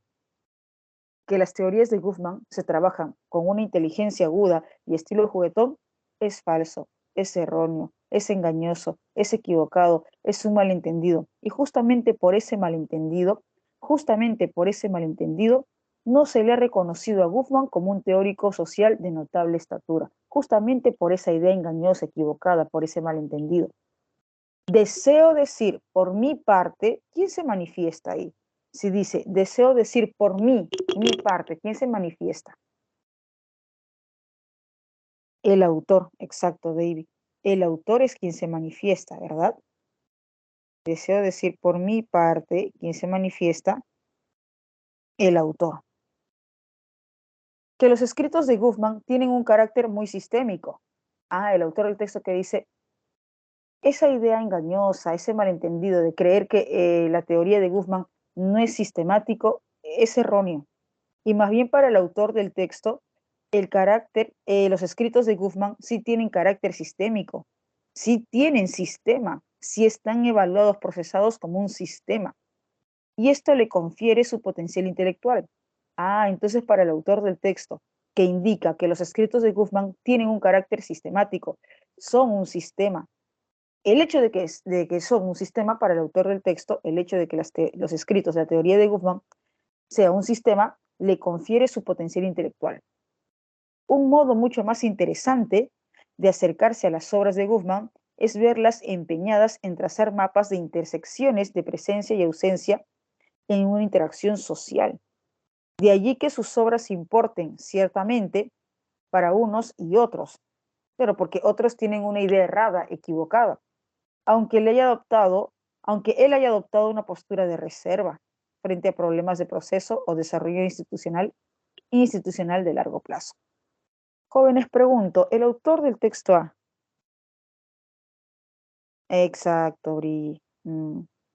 S1: que las teorías de Goffman se trabajan con una inteligencia aguda y estilo juguetón es falso, es erróneo, es engañoso, es equivocado, es un malentendido. Y justamente por ese malentendido, no se le ha reconocido a Goffman como un teórico social de notable estatura, justamente por esa idea engañosa, equivocada, por ese malentendido. Deseo decir por mi parte, ¿quién se manifiesta ahí? Si dice, deseo decir por mí, mi parte, ¿quién se manifiesta? El autor, exacto, David. El autor es quien se manifiesta, ¿verdad? Deseo decir por mi parte, ¿quién se manifiesta? El autor. Que los escritos de Goffman tienen un carácter muy sistémico. El autor del texto que dice, esa idea engañosa, ese malentendido de creer que la teoría de Goffman no es sistemático, es erróneo. Y más bien para el autor del texto, los escritos de Goffman sí tienen carácter sistémico, sí tienen sistema, sí están evaluados, procesados como un sistema. Y esto le confiere su potencial intelectual. Entonces para el autor del texto, que indica que los escritos de Goffman tienen un carácter sistemático, son un sistema. El hecho de que son un sistema para el autor del texto, el hecho de que los escritos de la teoría de Goffman sea un sistema, le confiere su potencial intelectual. Un modo mucho más interesante de acercarse a las obras de Goffman es verlas empeñadas en trazar mapas de intersecciones de presencia y ausencia en una interacción social. De allí que sus obras importen, ciertamente, para unos y otros, pero porque otros tienen una idea errada, equivocada, aunque aunque él haya adoptado una postura de reserva frente a problemas de proceso o desarrollo institucional de largo plazo. Jóvenes, pregunto, ¿el autor del texto A? Exacto, Bri.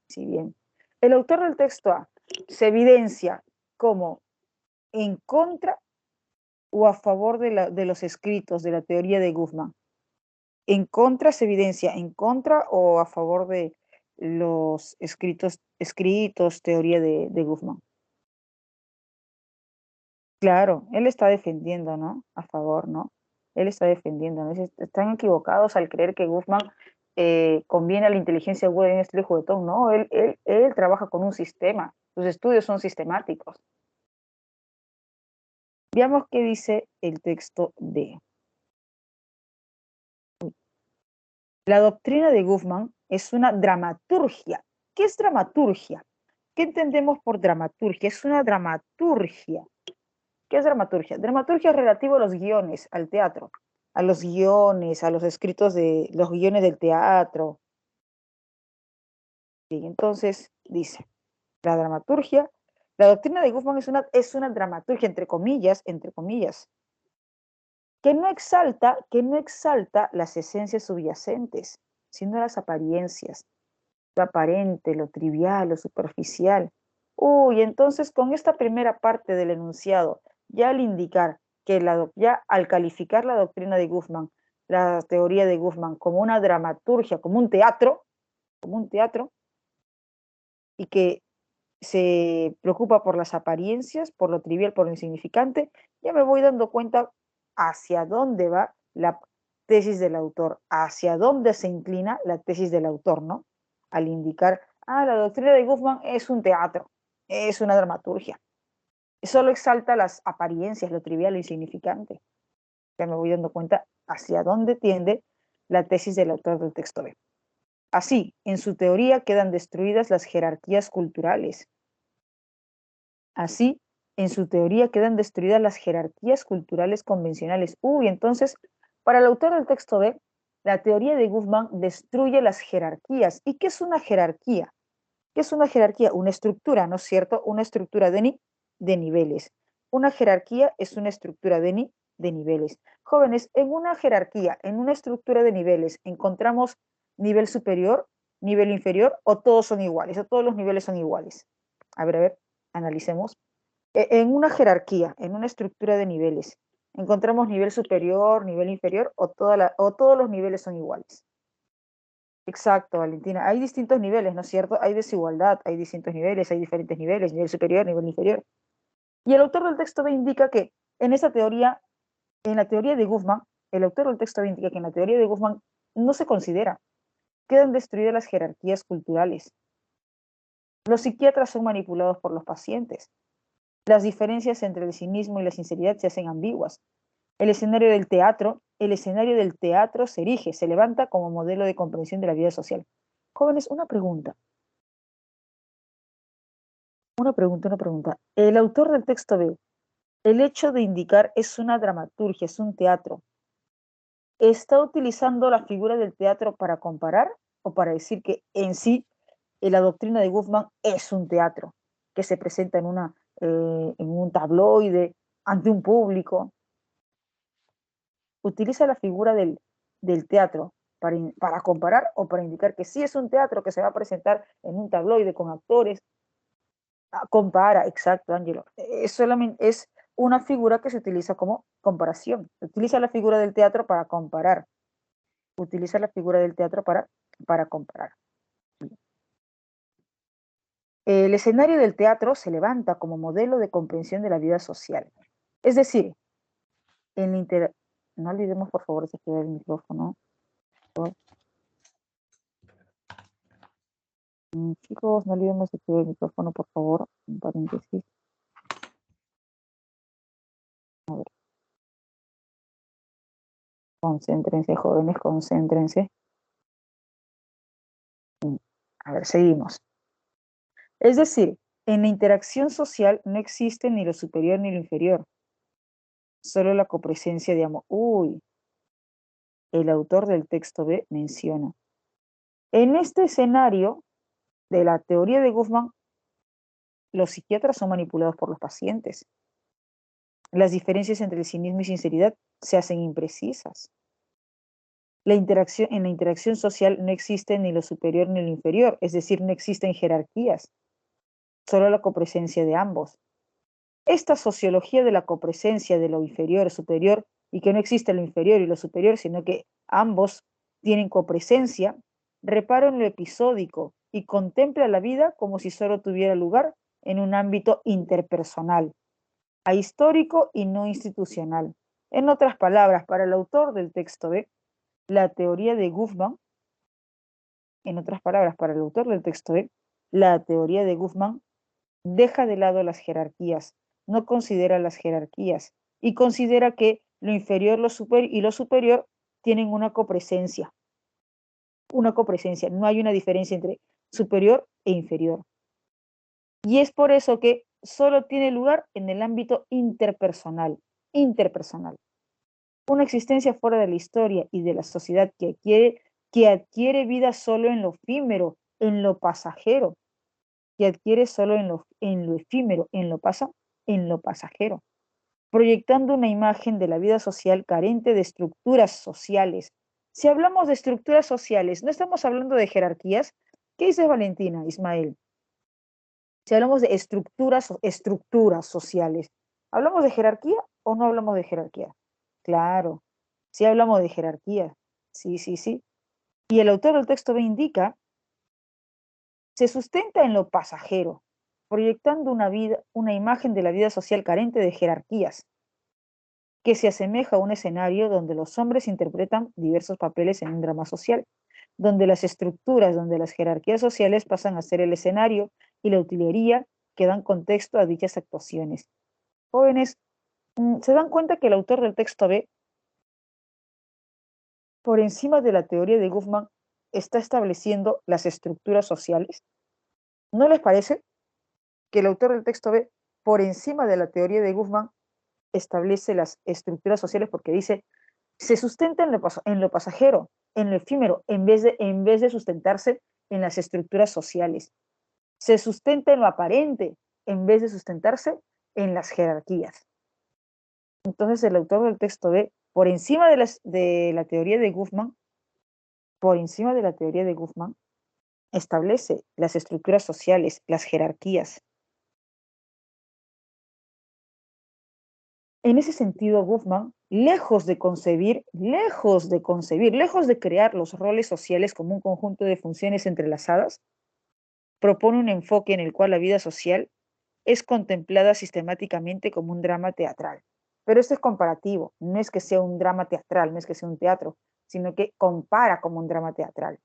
S1: Sí, bien. El autor del texto A se evidencia como en contra o a favor de los escritos de la teoría de Goffman. En contra se evidencia en contra o a favor de los escritos teoría de Goffman. Claro, él está defendiendo, ¿no? A favor, ¿no? Él está defendiendo, ¿no? Están equivocados al creer que Goffman conviene a la inteligencia aguda en estilo juguetón. No, él trabaja con un sistema. Sus estudios son sistemáticos. Veamos qué dice el texto de. La doctrina de Goffman es una dramaturgia. ¿Qué es dramaturgia? ¿Qué entendemos por dramaturgia? Es una dramaturgia. ¿Qué es dramaturgia? Dramaturgia es relativo a los guiones, al teatro, a los guiones, a los escritos de los guiones del teatro. Bien, entonces dice, la dramaturgia, la doctrina de Guzmán es una dramaturgia, entre comillas, que no exalta las esencias subyacentes, sino las apariencias, lo aparente, lo trivial, lo superficial. Uy, entonces con esta primera parte del enunciado, ya al indicar que ya al calificar la doctrina de Guzmán, la teoría de Guzmán como una dramaturgia, como un teatro, y que se preocupa por las apariencias, por lo trivial, por lo insignificante, ya me voy dando cuenta hacia dónde va la tesis del autor, hacia dónde se inclina la tesis del autor, ¿no? Al indicar, la doctrina de Guzmán es un teatro, es una dramaturgia, solo exalta las apariencias, lo trivial, lo insignificante. Ya me voy dando cuenta hacia dónde tiende la tesis del autor del texto B. Así, en su teoría quedan destruidas las jerarquías culturales. Así, en su teoría quedan destruidas las jerarquías culturales convencionales. Uy, entonces, para el autor del texto B, la teoría de Guzmán destruye las jerarquías. ¿Y qué es una jerarquía? ¿Qué es una jerarquía? Una estructura, ¿no es cierto? Una estructura de niveles. Una jerarquía es una estructura de niveles. Jóvenes, en una jerarquía, en una estructura de niveles, encontramos nivel superior, nivel inferior, o todos son iguales, o todos los niveles son iguales. A ver, analicemos. En una jerarquía, en una estructura de niveles, encontramos nivel superior, nivel inferior, o todos los niveles son iguales. Exacto, Valentina. Hay distintos niveles, ¿no es cierto? Hay desigualdad, hay distintos niveles, hay diferentes niveles, nivel superior, nivel inferior. Y el autor del texto B indica que en esa teoría, en la teoría de Guzmán, el autor del texto B indica que en la teoría de Guzmán no se considera, quedan destruidas las jerarquías culturales. Los psiquiatras son manipulados por los pacientes. Las diferencias entre el cinismo y la sinceridad se hacen ambiguas. El escenario del teatro se erige, se levanta como modelo de comprensión de la vida social. Jóvenes, una pregunta. El autor del texto B, el hecho de indicar es una dramaturgia, es un teatro. ¿Está utilizando la figura del teatro para comparar o para decir que en sí la doctrina de Guzmán es un teatro que se presenta en un tabloide ante un público? Utiliza la figura del teatro para comparar o para indicar que sí es un teatro que se va a presentar en un tabloide con actores. Compara, exacto, Ángelo. Es una figura que se utiliza como comparación. Utiliza la figura del teatro para comparar. Utiliza la figura del teatro para comparar. El escenario del teatro se levanta como modelo de comprensión de la vida social. Es decir, no olvidemos por favor desactivar el micrófono. Chicos, no olvidemos desactivar el micrófono, por favor. Un paréntesis. A ver. Concéntrense, jóvenes, concéntrense. A ver, seguimos. Es decir, en la interacción social no existe ni lo superior ni lo inferior, solo la copresencia de amor. Uy, el autor del texto B menciona. En este escenario de la teoría de Guzmán, los psiquiatras son manipulados por los pacientes. Las diferencias entre el cinismo y sinceridad se hacen imprecisas. En la interacción social no existe ni lo superior ni lo inferior, es decir, no existen jerarquías, solo la copresencia de ambos. Esta sociología de la copresencia de lo inferior, superior, y que no existe lo inferior y lo superior, sino que ambos tienen copresencia, repara en lo episódico y contempla la vida como si solo tuviera lugar en un ámbito interpersonal, ahistórico y no institucional. En otras palabras, para el autor del texto B, la teoría de Guzmán, en otras palabras, para el autor del texto B, la teoría de Guzmán deja de lado las jerarquías, no considera las jerarquías y considera que lo inferior y lo superior tienen una copresencia, no hay una diferencia entre superior e inferior. Y es por eso que solo tiene lugar en el ámbito interpersonal. Una existencia fuera de la historia y de la sociedad que adquiere vida solo en lo efímero, en lo pasajero, que adquiere solo en lo efímero, en lo pasajero, proyectando una imagen de la vida social carente de estructuras sociales. Si hablamos de estructuras sociales, no estamos hablando de jerarquías. ¿Qué dices, Valentina, Ismael? Si hablamos de estructuras sociales, ¿hablamos de jerarquía o no hablamos de jerarquía? Claro, sí hablamos de jerarquía. Sí, sí, sí. Y el autor del texto B indica, se sustenta en lo pasajero, proyectando una imagen de la vida social carente de jerarquías, que se asemeja a un escenario donde los hombres interpretan diversos papeles en un drama social, donde las estructuras, donde las jerarquías sociales pasan a ser el escenario y la utilería que dan contexto a dichas actuaciones. Jóvenes, ¿se dan cuenta que el autor del texto B, por encima de la teoría de Goffman, está estableciendo las estructuras sociales? ¿No les parece que el autor del texto B, por encima de la teoría de Goffman, establece las estructuras sociales porque dice, se sustenta en lo pasajero, en lo efímero, en vez de sustentarse en las estructuras sociales? Se sustenta en lo aparente, en vez de sustentarse en las jerarquías. Entonces el autor del texto B, por encima de la teoría de Goffman, por encima de la teoría de Goffman, establece las estructuras sociales, las jerarquías. En ese sentido, Goffman, lejos de crear los roles sociales como un conjunto de funciones entrelazadas, propone un enfoque en el cual la vida social es contemplada sistemáticamente como un drama teatral. Pero esto es comparativo, no es que sea un drama teatral, no es que sea un teatro, sino que compara como un drama teatral.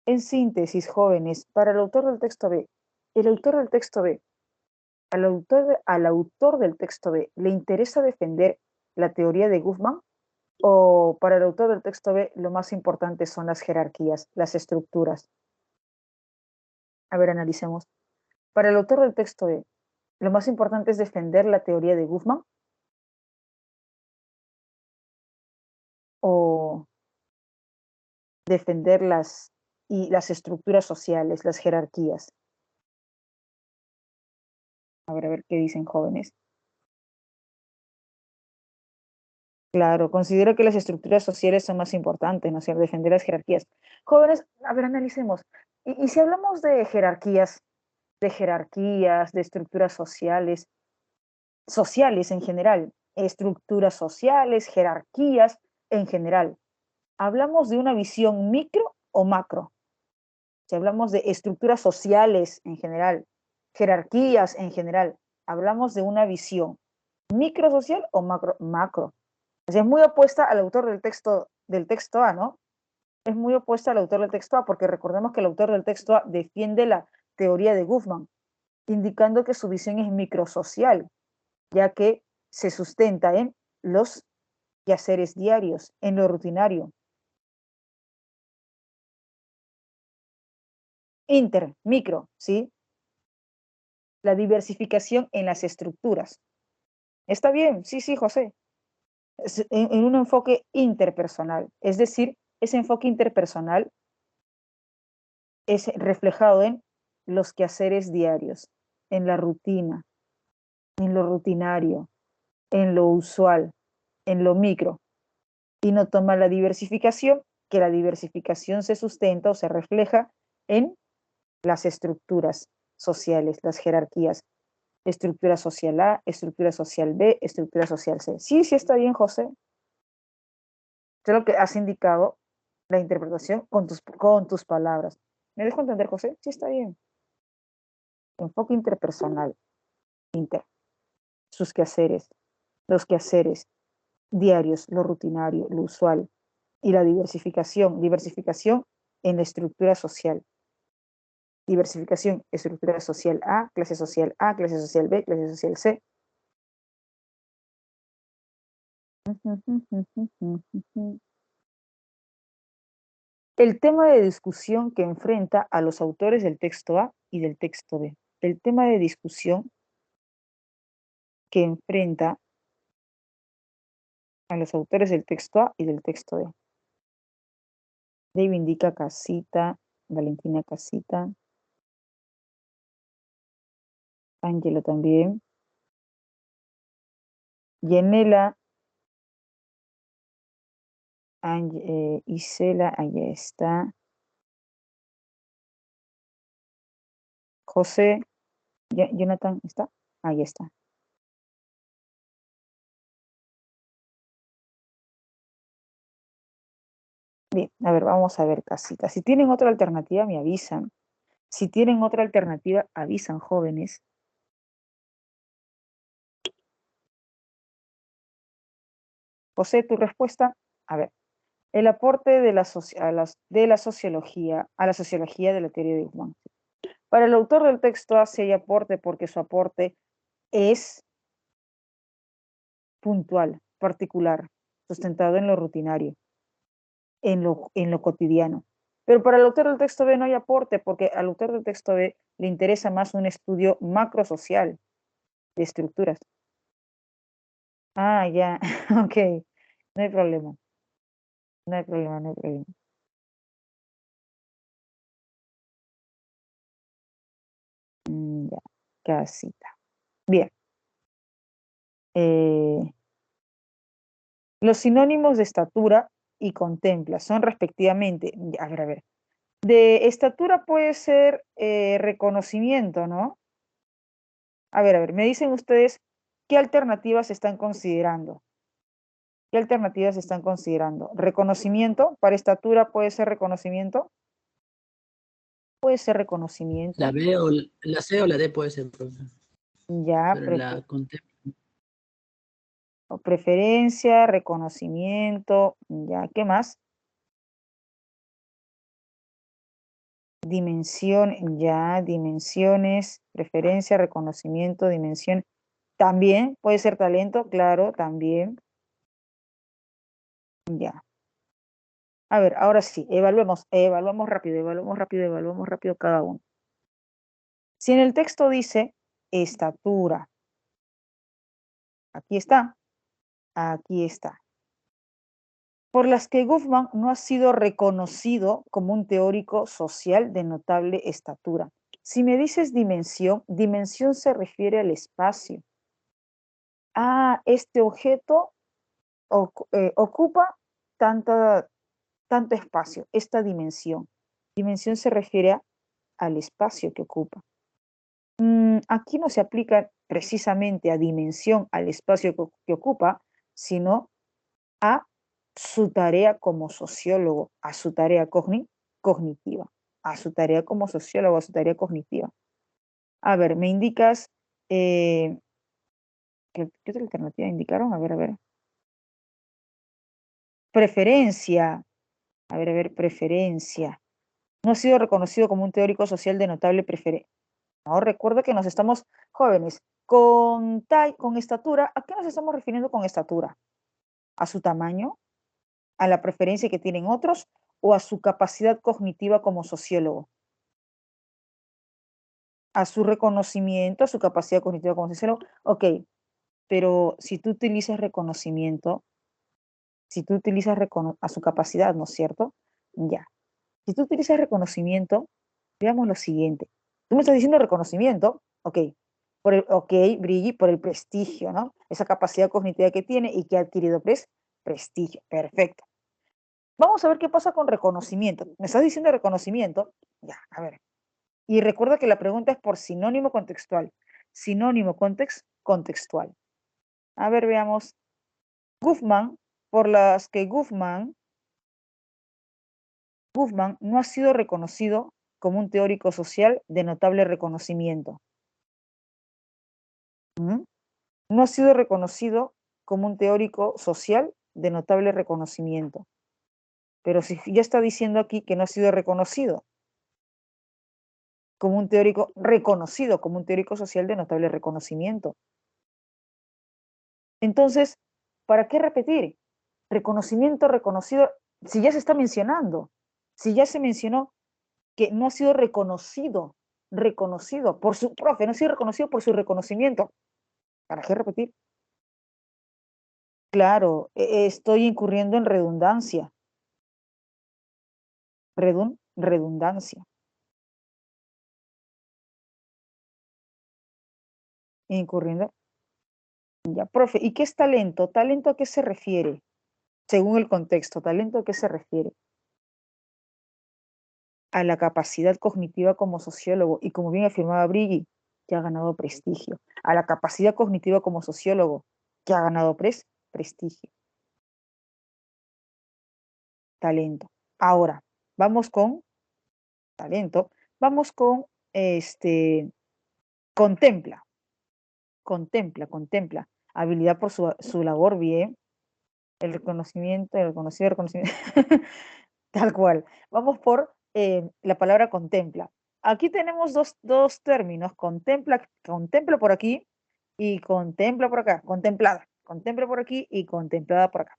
S1: En síntesis, jóvenes, para el autor del texto B, el autor del texto B, al autor del texto B, ¿le interesa defender la teoría de Goffman? ¿O para el autor del texto B lo más importante son las jerarquías, las estructuras? A ver, analicemos. Para el autor del texto B, ¿lo más importante es defender la teoría de Goffman o defender las estructuras sociales, las jerarquías? A ver qué dicen, jóvenes. Claro, considero que las estructuras sociales son más importantes, ¿no es cierto? Defender las jerarquías. Jóvenes, a ver, analicemos. Y si hablamos de estructuras sociales en general, estructuras sociales, jerarquías en general, ¿hablamos de una visión micro o macro? Si hablamos de estructuras sociales en general, jerarquías en general, ¿hablamos de una visión microsocial o macro? Macro. O sea, es muy opuesta al autor del texto A, ¿no? Es muy opuesta al autor del texto A, porque recordemos que el autor del texto A defiende la teoría de Goffman, indicando que su visión es microsocial, ya que se sustenta en los quehaceres diarios, en lo rutinario. Micro, ¿sí? La diversificación en las estructuras. Está bien, sí, sí, José. En un enfoque interpersonal, es decir, ese enfoque interpersonal es reflejado en los quehaceres diarios, en la rutina, en lo rutinario, en lo usual, en lo micro, y no toma la diversificación, que la diversificación se sustenta o se refleja en las estructuras sociales, las jerarquías, estructura social A, estructura social B, estructura social C. Sí, sí está bien, José. Creo que has indicado la interpretación con tus palabras. ¿Me dejo entender, José? Sí está bien. Enfoque interpersonal, inter, sus quehaceres, los quehaceres diarios, lo rutinario, lo usual, y la diversificación en la estructura social. Diversificación, estructura social A, clase social A, clase social B, clase social C. El tema de discusión que enfrenta a los autores del texto A y del texto B. El tema de discusión que enfrenta a los autores del texto A y del texto B. Dave indica casita. Valentina Casita. Ángelo también. Yenela. Isela, ahí está. José. Jonathan, ¿está? Ahí está. Bien, a ver, vamos a ver, Casita. Si tienen otra alternativa, me avisan. Si tienen otra alternativa, avisan, jóvenes. José, tu respuesta. A ver, el aporte de la sociología a la sociología de la teoría de Guzmán. Para el autor del texto hace hay aporte porque su aporte es puntual, particular, sustentado en lo rutinario, en lo cotidiano. Pero para el autor del texto B no hay aporte porque al autor del texto B le interesa más un estudio macrosocial de estructuras. Ah, ya, ok, no hay problema, no hay problema, no hay problema. Ya, Casita. Bien. Los sinónimos de estatura y contempla son respectivamente, a ver, de estatura puede ser reconocimiento, ¿no? A ver, me dicen ustedes qué alternativas están considerando. ¿Qué alternativas están considerando? ¿Reconocimiento? ¿Para estatura puede ser reconocimiento? Puede ser reconocimiento.
S2: La B o la C o la D puede ser, profesor.
S1: Ya,
S2: Pero la contempla.
S1: Preferencia, reconocimiento, ya, ¿qué más? Dimensión, ya, dimensiones, preferencia, reconocimiento, dimensión. También puede ser talento, claro, también. Ya. A ver, ahora sí, evaluemos rápido cada uno. Si en el texto dice estatura, aquí está. Por las que Goffman no ha sido reconocido como un teórico social de notable estatura. Si me dices dimensión, dimensión se refiere al espacio. Ah, este objeto ocupa tanto espacio, esta dimensión. Dimensión se refiere al espacio que ocupa. Aquí no se aplica precisamente a dimensión, al espacio que ocupa, sino a su tarea como sociólogo, a su tarea cognitiva, a su tarea como sociólogo, a su tarea cognitiva. A ver, me indicas, ¿qué otra alternativa indicaron? A ver. Preferencia. A ver, preferencia. No ha sido reconocido como un teórico social de notable preferencia. No, recuerda que nos estamos jóvenes. Con estatura, ¿a qué nos estamos refiriendo con estatura? ¿A su tamaño? ¿A la preferencia que tienen otros? ¿O a su capacidad cognitiva como sociólogo? A su reconocimiento, a su capacidad cognitiva como sociólogo. Ok, pero si tú utilizas reconocimiento, si tú utilizas a su capacidad, ¿no es cierto? Ya. Si tú utilizas reconocimiento, veamos lo siguiente. Tú me estás diciendo reconocimiento, ok, Brigi, por el prestigio, ¿no? Esa capacidad cognitiva que tiene y que ha adquirido prestigio, perfecto. Vamos a ver qué pasa con reconocimiento. ¿Me estás diciendo reconocimiento? Ya, a ver. Y recuerda que la pregunta es por sinónimo contextual. Sinónimo contextual. A ver, veamos. Goffman, por las que Goffman no ha sido reconocido como un teórico social de notable reconocimiento. No ha sido reconocido como un teórico social de notable reconocimiento. Pero si ya está diciendo aquí que no ha sido reconocido como un teórico reconocido, como un teórico social de notable reconocimiento. Entonces, ¿para qué repetir? Reconocimiento, reconocido, si ya se está mencionando, si ya se mencionó que no ha sido reconocido por su profe, no ha sido reconocido por su reconocimiento. ¿Para qué repetir? Claro, estoy incurriendo en redundancia. redundancia. Incurriendo. Ya, profe, ¿y qué es talento? ¿Talento a qué se refiere? Según el contexto, ¿talento a qué se refiere? A la capacidad cognitiva como sociólogo, y como bien afirmaba Brigi, que ha ganado prestigio. A la capacidad cognitiva como sociólogo, que ha ganado prestigio. Talento. Ahora, vamos con talento, vamos con contempla. Contempla. Habilidad por su labor, bien. El reconocimiento, el reconocido. Tal cual. Vamos por la palabra contempla. Aquí tenemos dos términos, contempla por aquí y contempla por acá, contemplada. Contempla por aquí y contemplada por acá.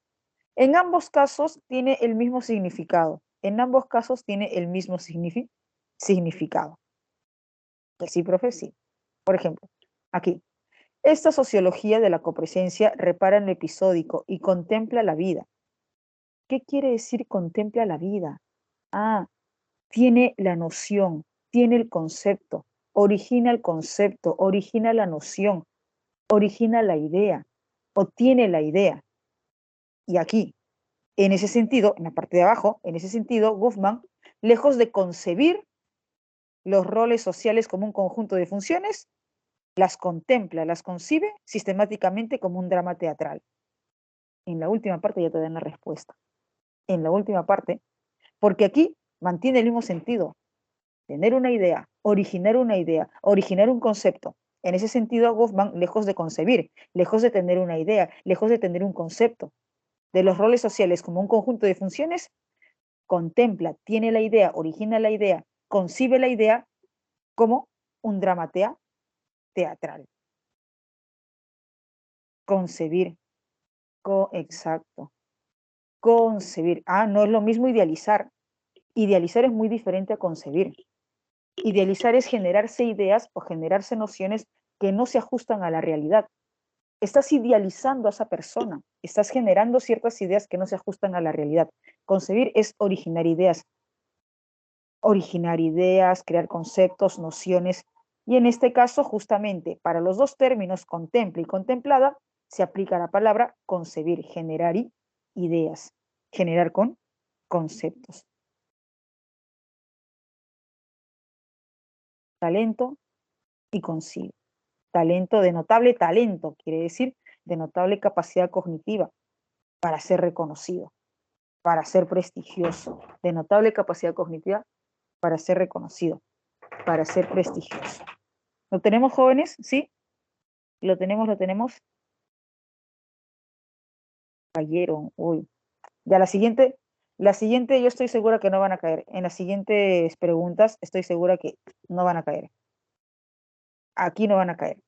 S1: En ambos casos tiene el mismo significado. En ambos casos tiene el mismo significado. Que sí, profe, sí. Por ejemplo, aquí. Esta sociología de la copresencia repara en lo episódico y contempla la vida. ¿Qué quiere decir contempla la vida? Ah, tiene la noción, tiene el concepto, origina la noción, origina la idea, o tiene la idea. Y aquí, en ese sentido, en la parte de abajo, en ese sentido, Goffman, lejos de concebir los roles sociales como un conjunto de funciones, las contempla, las concibe sistemáticamente como un drama teatral. En la última parte ya te dan la respuesta. En la última parte, porque aquí mantiene el mismo sentido. Tener una idea, originar un concepto. En ese sentido, Goffman, lejos de concebir, lejos de tener una idea, lejos de tener un concepto de los roles sociales como un conjunto de funciones, contempla, tiene la idea, origina la idea, concibe la idea como un drama teatral. Concebir, exacto. Concebir. Ah, no es lo mismo idealizar. Idealizar es muy diferente a concebir. Idealizar es generarse ideas o generarse nociones que no se ajustan a la realidad. Estás idealizando a esa persona, estás generando ciertas ideas que no se ajustan a la realidad. Concebir es originar ideas, crear conceptos, nociones, y en este caso, justamente, para los dos términos, contempla y contemplada, se aplica la palabra concebir, generar ideas, generar con conceptos. Talento y consigo. Talento, de notable talento, quiere decir de notable capacidad cognitiva para ser reconocido, para ser prestigioso, de notable capacidad cognitiva para ser reconocido, para ser prestigioso. ¿Lo tenemos, jóvenes? ¿Sí? Lo tenemos. Cayeron, uy. Ya la siguiente yo estoy segura que no van a caer. En las siguientes preguntas estoy segura que no van a caer. Aquí no van a caer.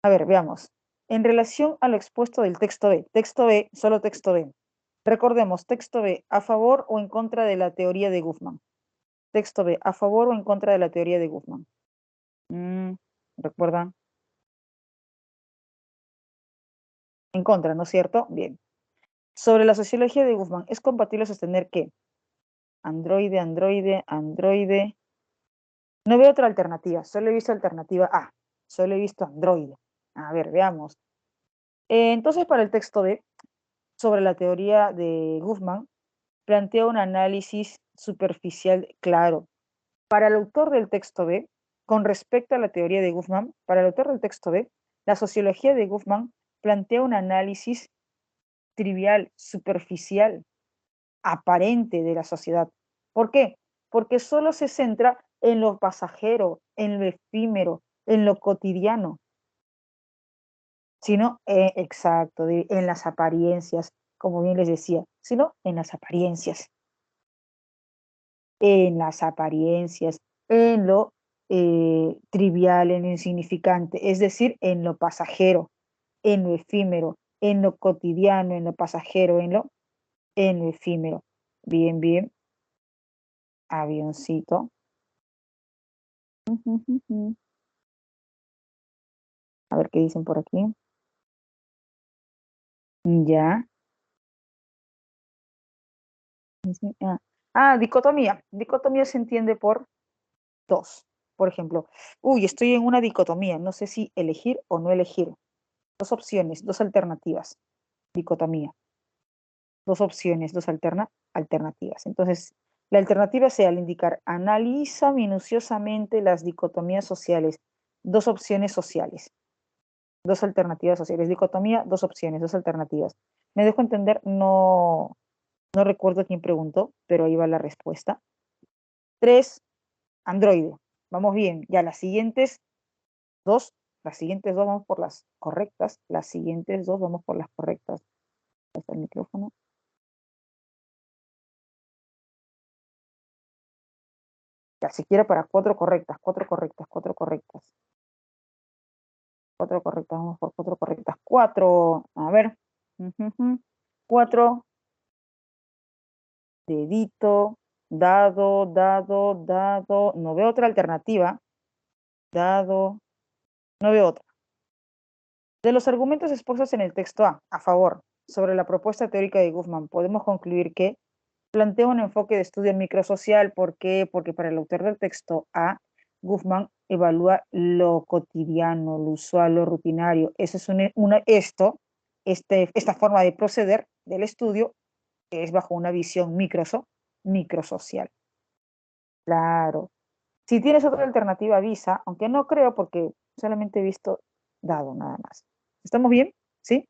S1: A ver, veamos. En relación a lo expuesto del texto B, solo texto B. Recordemos, texto B, ¿a favor o en contra de la teoría de Goffman? Texto B, ¿a favor o en contra de la teoría de Goffman? ¿Recuerdan? En contra, ¿no es cierto? Bien. Sobre la sociología de Goffman, ¿es compatible sostener que androide? No veo otra alternativa, solo he visto alternativa A, solo he visto androide. A ver, veamos. Entonces, para el texto B, sobre la teoría de Goffman, plantea un análisis superficial claro. Para el autor del texto B, con respecto a la teoría de Goffman, para el autor del texto B, la sociología de Goffman plantea un análisis trivial, superficial, aparente de la sociedad. ¿Por qué? Porque solo se centra en lo pasajero, en lo efímero, en lo cotidiano, sino, exacto, en las apariencias, como bien les decía, sino en las apariencias, en lo trivial, en lo insignificante, es decir, en lo pasajero, en lo efímero, en lo cotidiano, en lo pasajero, en lo efímero. Bien, avioncito. A ver qué dicen por aquí. Ya. Dicotomía. Dicotomía se entiende por dos. Por ejemplo, estoy en una dicotomía, no sé si elegir o no elegir. Dos opciones, dos alternativas. Dicotomía. Dos opciones, dos alternativas. Entonces, la alternativa sea al indicar, analiza minuciosamente las dicotomías sociales, dos opciones sociales, dos alternativas sociales. Dicotomía, dos opciones, dos alternativas. ¿Me dejo entender? No, no recuerdo quién preguntó, pero ahí va la respuesta. 3, Android. Vamos bien. Ya las siguientes dos vamos por las correctas. Las siguientes dos vamos por las correctas. Ahí está el micrófono. Ya, siquiera para cuatro correctas. Cuatro correctas, vamos por cuatro correctas. Cuatro, a ver. Cuatro. Dedito, dado. No veo otra alternativa. Dado. No veo otra. De los argumentos expuestos en el texto a favor, sobre la propuesta teórica de Goffman, podemos concluir que plantea un enfoque de estudio microsocial. ¿Por qué? Porque para el autor del texto A, Goffman evalúa lo cotidiano, lo usual, lo rutinario. Eso es esta forma de proceder del estudio es bajo una visión microsocial. Claro. Si tienes otra alternativa, avisa, aunque no creo porque solamente he visto dado nada más. ¿Estamos bien? ¿Sí?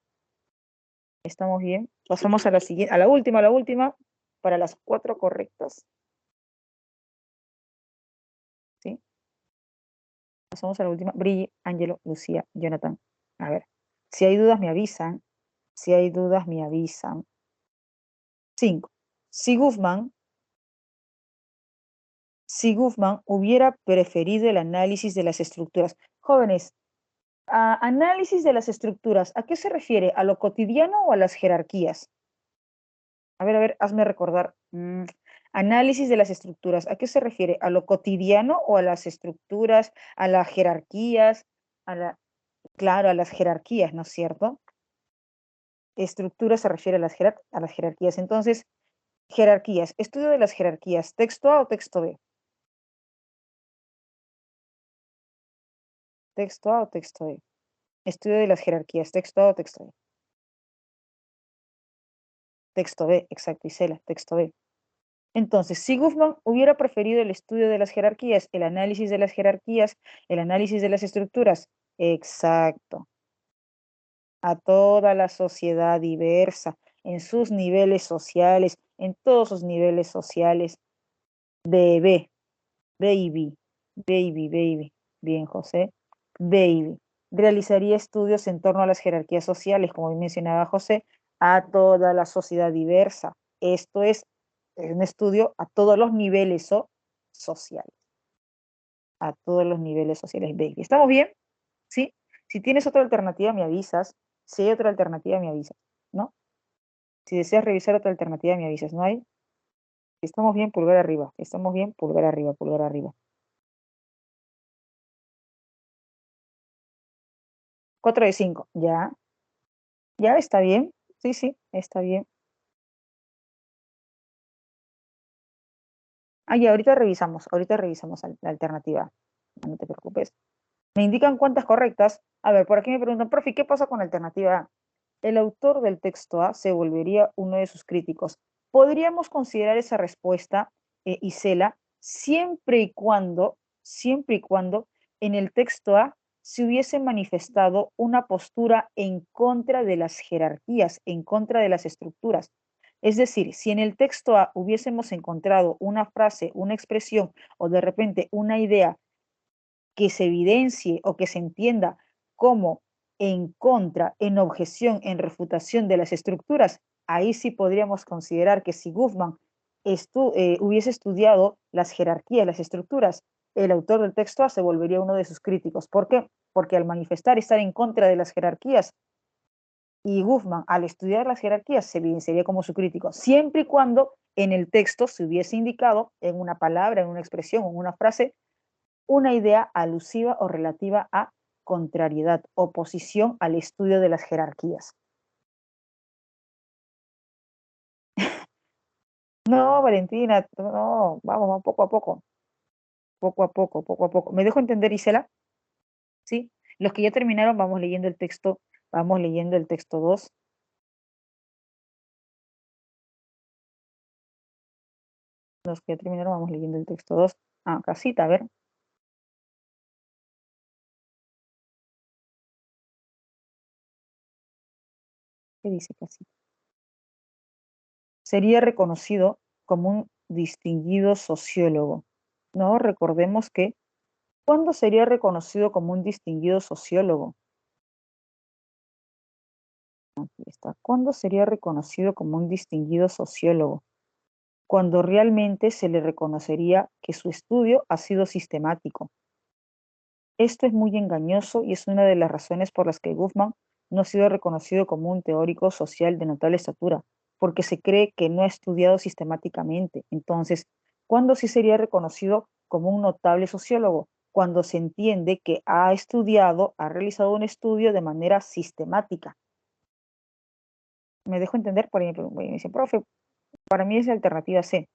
S1: Estamos bien. Pasamos a la siguiente, a la última, para las cuatro correctas. ¿Sí? Pasamos a la última. Brilli, Ángelo, Lucía, Jonathan. A ver. Si hay dudas, me avisan. Si hay dudas, me avisan. 5. Si Goffman hubiera preferido el análisis de las estructuras. Jóvenes, análisis de las estructuras, ¿a qué se refiere? ¿A lo cotidiano o a las jerarquías? A ver, hazme recordar. Análisis de las estructuras, ¿a qué se refiere? ¿A lo cotidiano o a las estructuras, a las jerarquías? Claro, a las jerarquías, ¿no es cierto? Estructura se refiere a las jerarquías. Entonces, jerarquías, estudio de las jerarquías, ¿texto A o texto B? ¿Texto A o texto B? Estudio de las jerarquías, ¿texto A o texto B? Texto B, exacto, Isela, texto B. Entonces, si Goffman hubiera preferido el estudio de las jerarquías, el análisis de las jerarquías, el análisis de las estructuras, exacto, a toda la sociedad diversa, en sus niveles sociales, en todos sus niveles sociales, baby, bien, José, baby, realizaría estudios en torno a las jerarquías sociales, como mencionaba José, a toda la sociedad diversa. Esto es un estudio a todos los niveles sociales. A todos los niveles sociales, baby. ¿Estamos bien? ¿Sí? Si tienes otra alternativa, me avisas. Si hay otra alternativa, me avisas, ¿no? Si deseas revisar otra alternativa, me avisas. ¿No hay? Si estamos bien, pulgar arriba. Si estamos bien, pulgar arriba, pulgar arriba. 4 de 5. Ya. Ya, está bien. Sí, está bien. Ya, ahorita revisamos la alternativa. No te preocupes. Me indican cuántas correctas. A ver, por aquí me preguntan, profe, ¿qué pasa con la alternativa A? El autor del texto A se volvería uno de sus críticos. Podríamos considerar esa respuesta, Isela, siempre y cuando en el texto A se hubiese manifestado una postura en contra de las jerarquías, en contra de las estructuras. Es decir, si en el texto A hubiésemos encontrado una frase, una expresión o de repente una idea que se evidencie o que se entienda como en contra, en objeción, en refutación de las estructuras, ahí sí podríamos considerar que si Goffman hubiese estudiado las jerarquías, las estructuras, el autor del texto A se volvería uno de sus críticos. ¿Por qué? Porque al manifestar estar en contra de las jerarquías, y Goffman, al estudiar las jerarquías, se evidenciaría como su crítico, siempre y cuando en el texto se hubiese indicado en una palabra, en una expresión, en una frase, una idea alusiva o relativa a contrariedad, oposición al estudio de las jerarquías. No, Valentina, no, vamos poco a poco, poco a poco, poco a poco. ¿Me dejo entender, Isela? ¿Sí? Los que ya terminaron, vamos leyendo el texto 2. Los que ya terminaron, vamos leyendo el texto 2. Ah, casita, a ver. ¿Qué dice casita? Sería reconocido como un distinguido sociólogo. No, recordemos que, ¿cuándo sería reconocido como un distinguido sociólogo? Aquí está. ¿Cuándo sería reconocido como un distinguido sociólogo? Cuando realmente se le reconocería que su estudio ha sido sistemático. Esto es muy engañoso y es una de las razones por las que Goffman no ha sido reconocido como un teórico social de notable estatura, porque se cree que no ha estudiado sistemáticamente. Entonces, ¿cuándo sí sería reconocido como un notable sociólogo? Cuando se entiende que ha estudiado, ha realizado un estudio de manera sistemática. ¿Me dejo entender? Por ejemplo, me dice, profe, para mí es la alternativa C.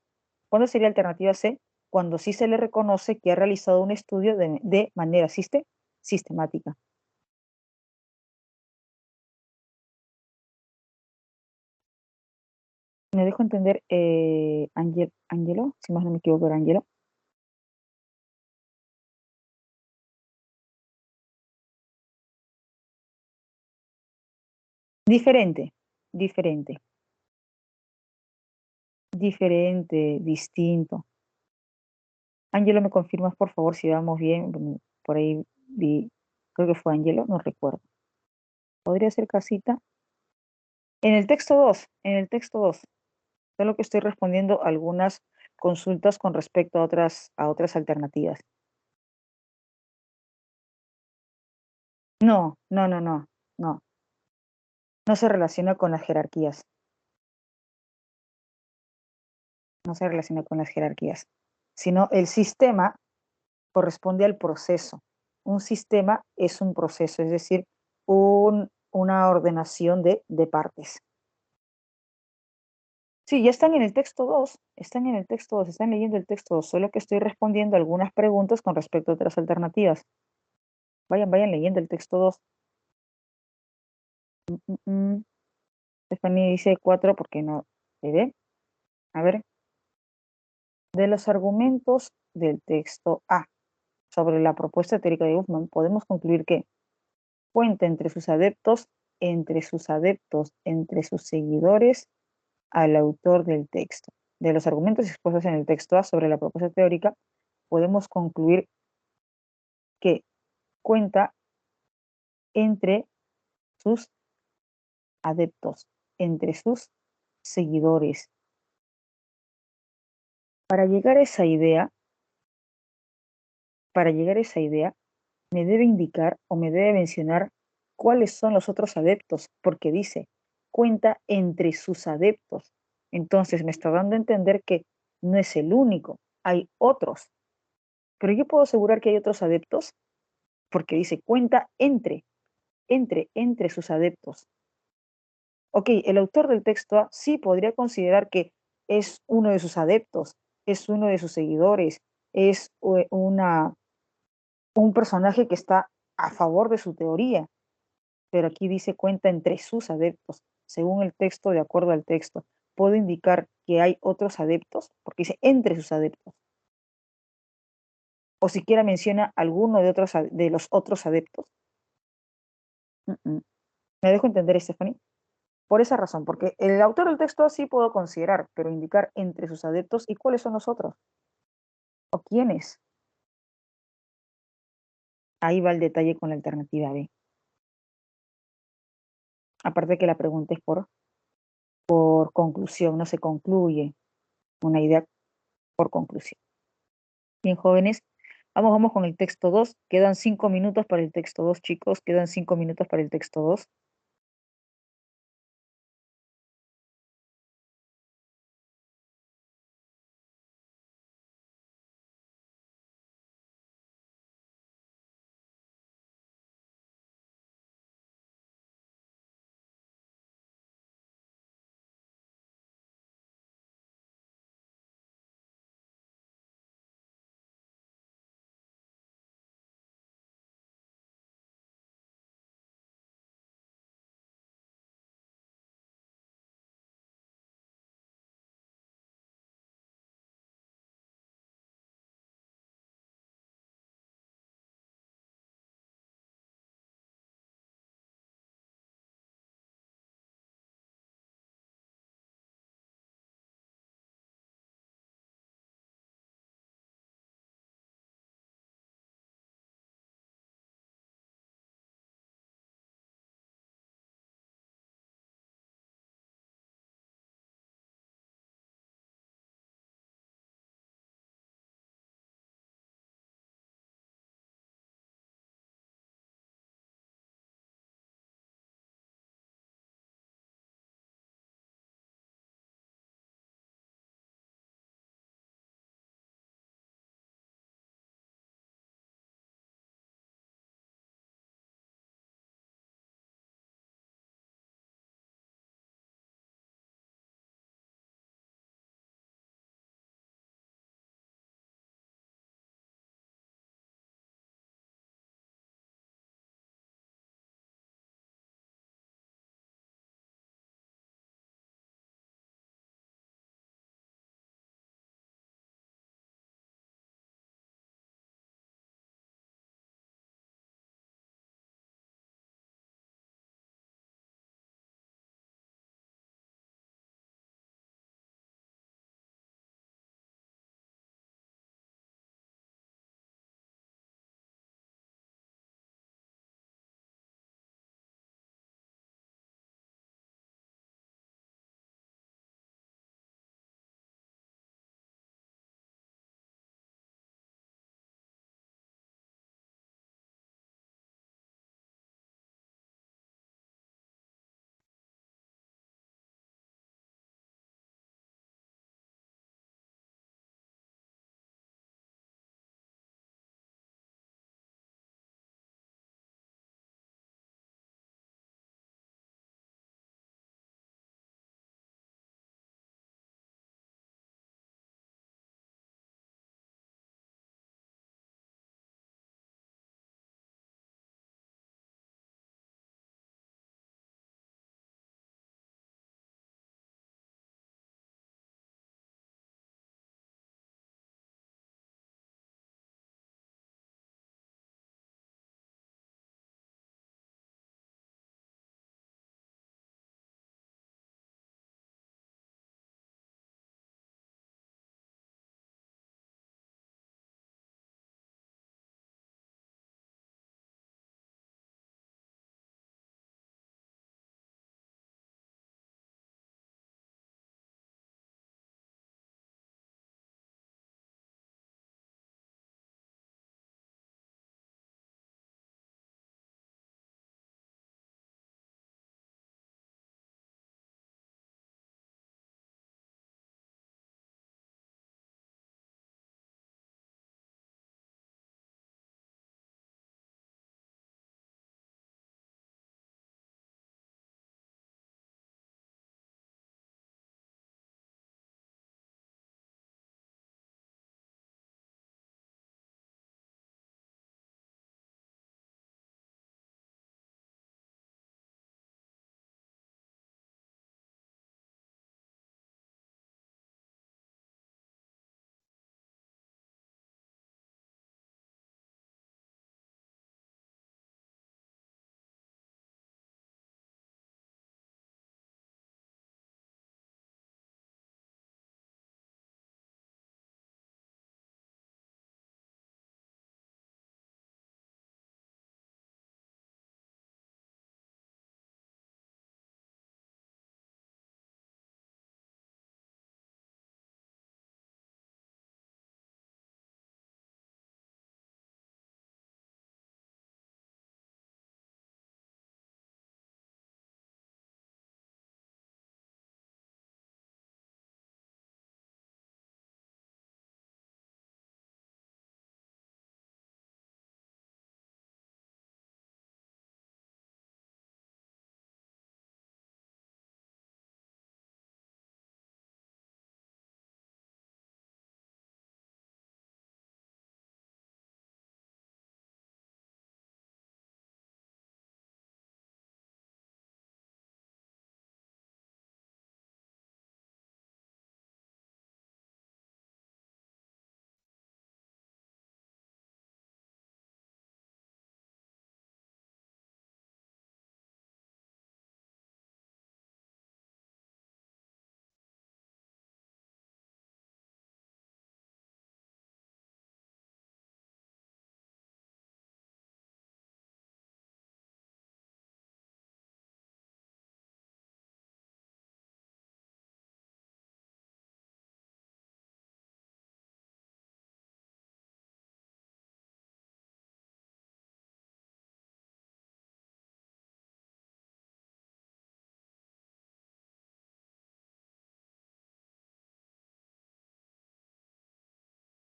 S1: ¿Cuándo sería alternativa C? Cuando sí se le reconoce que ha realizado un estudio de manera sistemática. Me dejo entender, Angelo, si más no me equivoco, era Angelo. Diferente, diferente, diferente, distinto. Angelo, ¿me confirmas, por favor, si vamos bien? Por ahí vi, creo que fue Angelo, no recuerdo. ¿Podría ser casita? En el texto 2, solo que estoy respondiendo algunas consultas con respecto a otras alternativas. No, no, no, no, no. No se relaciona con las jerarquías. No se relaciona con las jerarquías. Sino el sistema corresponde al proceso. Un sistema es un proceso, es decir, una ordenación de partes. Sí, ya están en el texto 2, están en el texto 2, están leyendo el texto 2, solo que estoy respondiendo algunas preguntas con respecto a otras alternativas. Vayan leyendo el texto 2. Stephanie dice 4 porque no se ve. A ver, de los argumentos del texto A sobre la propuesta teórica de Huffman, podemos concluir que cuenta entre sus adeptos, entre sus seguidores, al autor del texto. De los argumentos expuestos en el texto A sobre la propuesta teórica, podemos concluir que cuenta entre sus adeptos, entre sus seguidores. Para llegar a esa idea, me debe indicar o me debe mencionar cuáles son los otros adeptos, porque dice, cuenta entre sus adeptos. Entonces me está dando a entender que no es el único, hay otros. Pero yo puedo asegurar que hay otros adeptos porque dice, cuenta entre sus adeptos. Ok, el autor del texto A sí podría considerar que es uno de sus adeptos, es uno de sus seguidores, es un personaje que está a favor de su teoría, pero aquí dice cuenta entre sus adeptos. Según el texto, de acuerdo al texto, ¿puedo indicar que hay otros adeptos? Porque dice entre sus adeptos. O siquiera menciona alguno de los otros adeptos. ¿Me dejo entender, Stephanie? Por esa razón, porque el autor del texto sí puedo considerar, pero indicar entre sus adeptos y cuáles son los otros, o quiénes. Ahí va el detalle con la alternativa B. Aparte que la pregunta es por conclusión, no se concluye una idea por conclusión. Bien, jóvenes, vamos con el texto 2. Quedan 5 minutos para el texto 2, chicos. Quedan 5 minutos para el texto 2.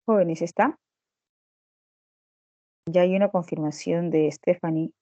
S1: Jóvenes, ¿está? Ya hay una confirmación de Stephanie.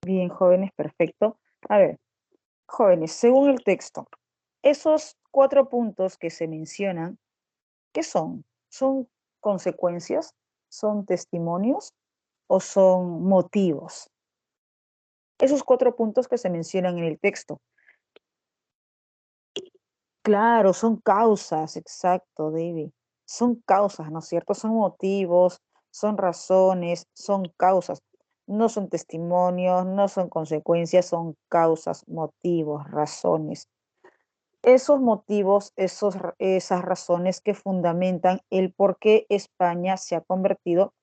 S1: Bien, jóvenes, perfecto. A ver, jóvenes, según el texto, esos 4 puntos que se mencionan, ¿qué son? ¿Son consecuencias? ¿Son testimonios? ¿O son motivos? Esos 4 puntos que se mencionan en el texto. Claro, son causas, exacto, David. Son causas, ¿no es cierto? Son motivos, son razones, son causas. No son testimonios, no son consecuencias, son causas, motivos, razones. Esos motivos, esas razones que fundamentan el por qué España se ha convertido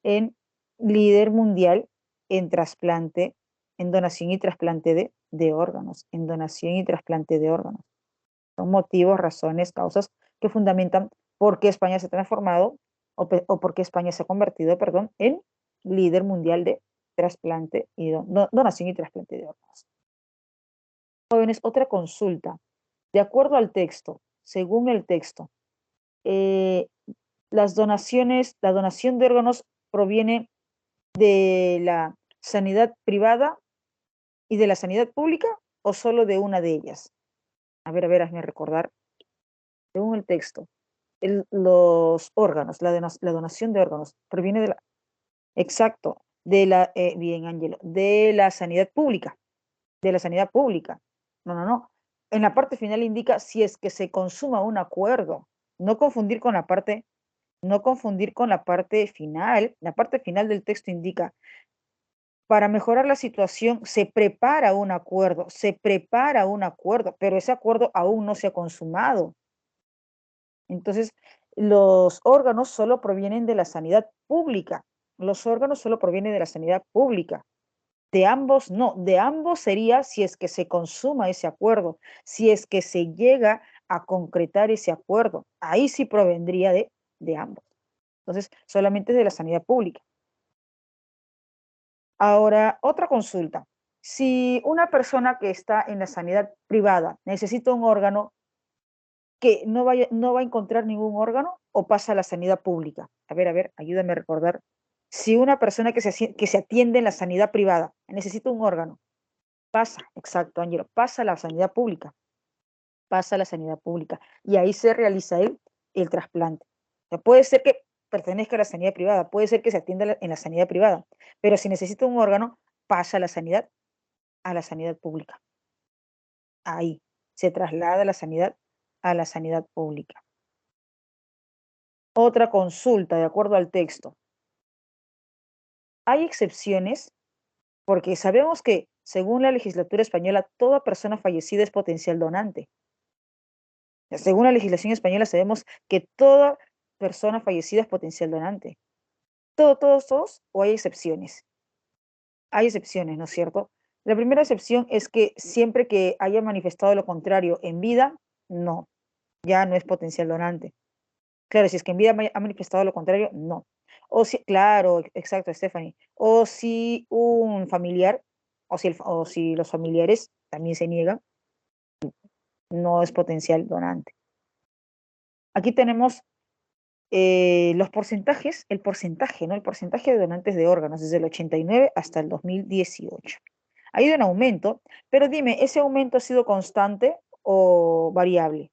S1: en líder mundial en trasplante, en donación y trasplante de órganos, en donación y trasplante de órganos. Son motivos, razones, causas que fundamentan por qué España se ha transformado o por qué España se ha convertido, perdón, en líder mundial de trasplante y donación y trasplante de órganos. Jóvenes, otra consulta. De acuerdo al texto, según el texto, la donación de órganos proviene de la sanidad privada y de la sanidad pública o solo de una de ellas. A ver, hazme recordar. Según el texto, los órganos, la donación de órganos proviene de la, exacto, bien, Ángelo, de la sanidad pública, de la sanidad pública. No. En la parte final indica si es que se consuma un acuerdo. No confundir con la parte, no confundir con la parte final. La parte final del texto indica, para mejorar la situación se prepara un acuerdo, pero ese acuerdo aún no se ha consumado. Entonces, los órganos solo provienen de la sanidad pública. Los órganos solo provienen de la sanidad pública. De ambos no, de ambos sería si es que se consuma ese acuerdo, si es que se llega a concretar ese acuerdo. Ahí sí provendría de ambos. Entonces, solamente de la sanidad pública. Ahora, otra consulta. Si una persona que está en la sanidad privada necesita un órgano, que no va a encontrar ningún órgano o pasa a la sanidad pública. A ver, ayúdame a recordar. Si una persona que se atiende en la sanidad privada necesita un órgano, pasa, exacto, Ángelo, pasa a la sanidad pública, y ahí se realiza el trasplante. O sea, puede ser que pertenezca a la sanidad privada, puede ser que se atienda en la sanidad privada, pero si necesita un órgano, pasa a la sanidad pública. Ahí se traslada a la sanidad pública. Otra consulta, de acuerdo al texto. Hay excepciones porque sabemos que, según la legislatura española, toda persona fallecida es potencial donante. Según la legislación española, sabemos que toda persona fallecida es potencial donante. Todos, o hay excepciones. Hay excepciones, ¿no es cierto? La primera excepción es que siempre que haya manifestado lo contrario en vida, no, ya no es potencial donante. Claro, si es que en vida ha manifestado lo contrario, no. O si, claro, exacto, Stephanie. O si un familiar, o si los familiares también se niegan, no es potencial donante. Aquí tenemos los porcentajes, el porcentaje, ¿no? El porcentaje de donantes de órganos desde el 89 hasta el 2018. Ha ido en aumento, pero dime, ¿ese aumento ha sido constante o variable?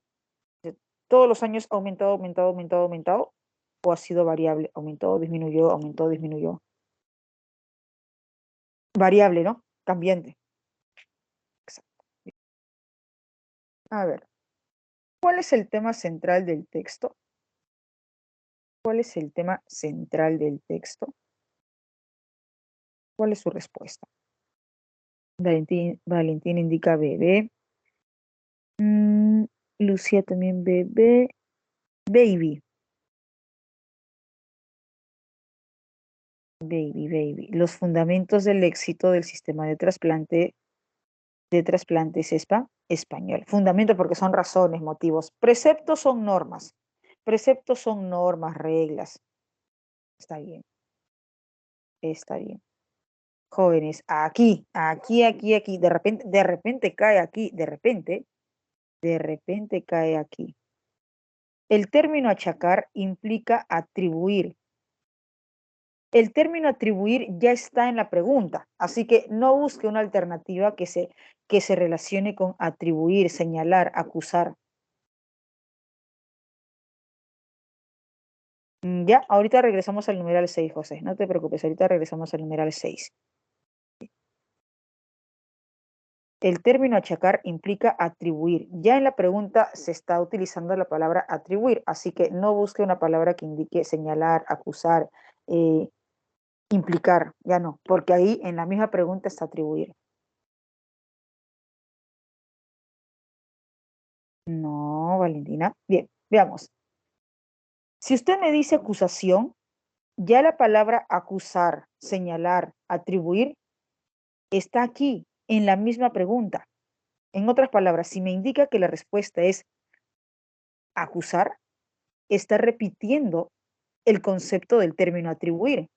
S1: ¿Todos los años ha aumentado, aumentado, aumentado, aumentado? ¿O ha sido variable? ¿Aumentó, disminuyó, aumentó, disminuyó? Variable, ¿no? Cambiante. Exacto. A ver, ¿cuál es el tema central del texto? ¿Cuál es el tema central del texto? ¿Cuál es su respuesta? Valentín indica bebé. Lucía también bebé. Baby. Baby. Los fundamentos del éxito del sistema de trasplantes español. Fundamento porque son razones, motivos. Preceptos son normas. Preceptos son normas, reglas. Está bien. Está bien. Jóvenes, aquí. De repente cae aquí. De repente cae aquí. El término achacar implica atribuir. El término atribuir ya está en la pregunta, así que no busque una alternativa que se relacione con atribuir, señalar, acusar. Ya, ahorita regresamos al numeral 6, José. No te preocupes, ahorita regresamos al numeral 6. El término achacar implica atribuir. Ya en la pregunta se está utilizando la palabra atribuir, así que no busque una palabra que indique señalar, acusar, implicar. Ya no, porque ahí en la misma pregunta está atribuir. No, Valentina. Bien, veamos. Si usted me dice acusación, ya la palabra acusar, señalar, atribuir está aquí en la misma pregunta. En otras palabras, si me indica que la respuesta es acusar, está repitiendo el concepto del término atribuir.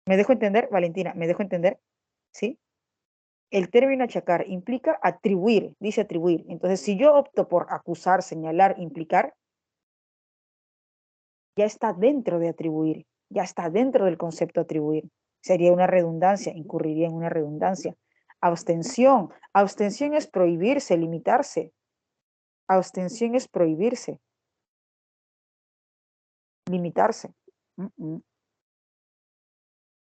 S1: ¿Me dejo entender, Valentina? ¿Me dejo entender? ¿Sí? El término achacar implica atribuir, dice atribuir. Entonces, si yo opto por acusar, señalar, implicar, ya está dentro de atribuir, ya está dentro del concepto atribuir. Sería una redundancia, incurriría en una redundancia. Abstención. Abstención es prohibirse, limitarse. Abstención es prohibirse, limitarse.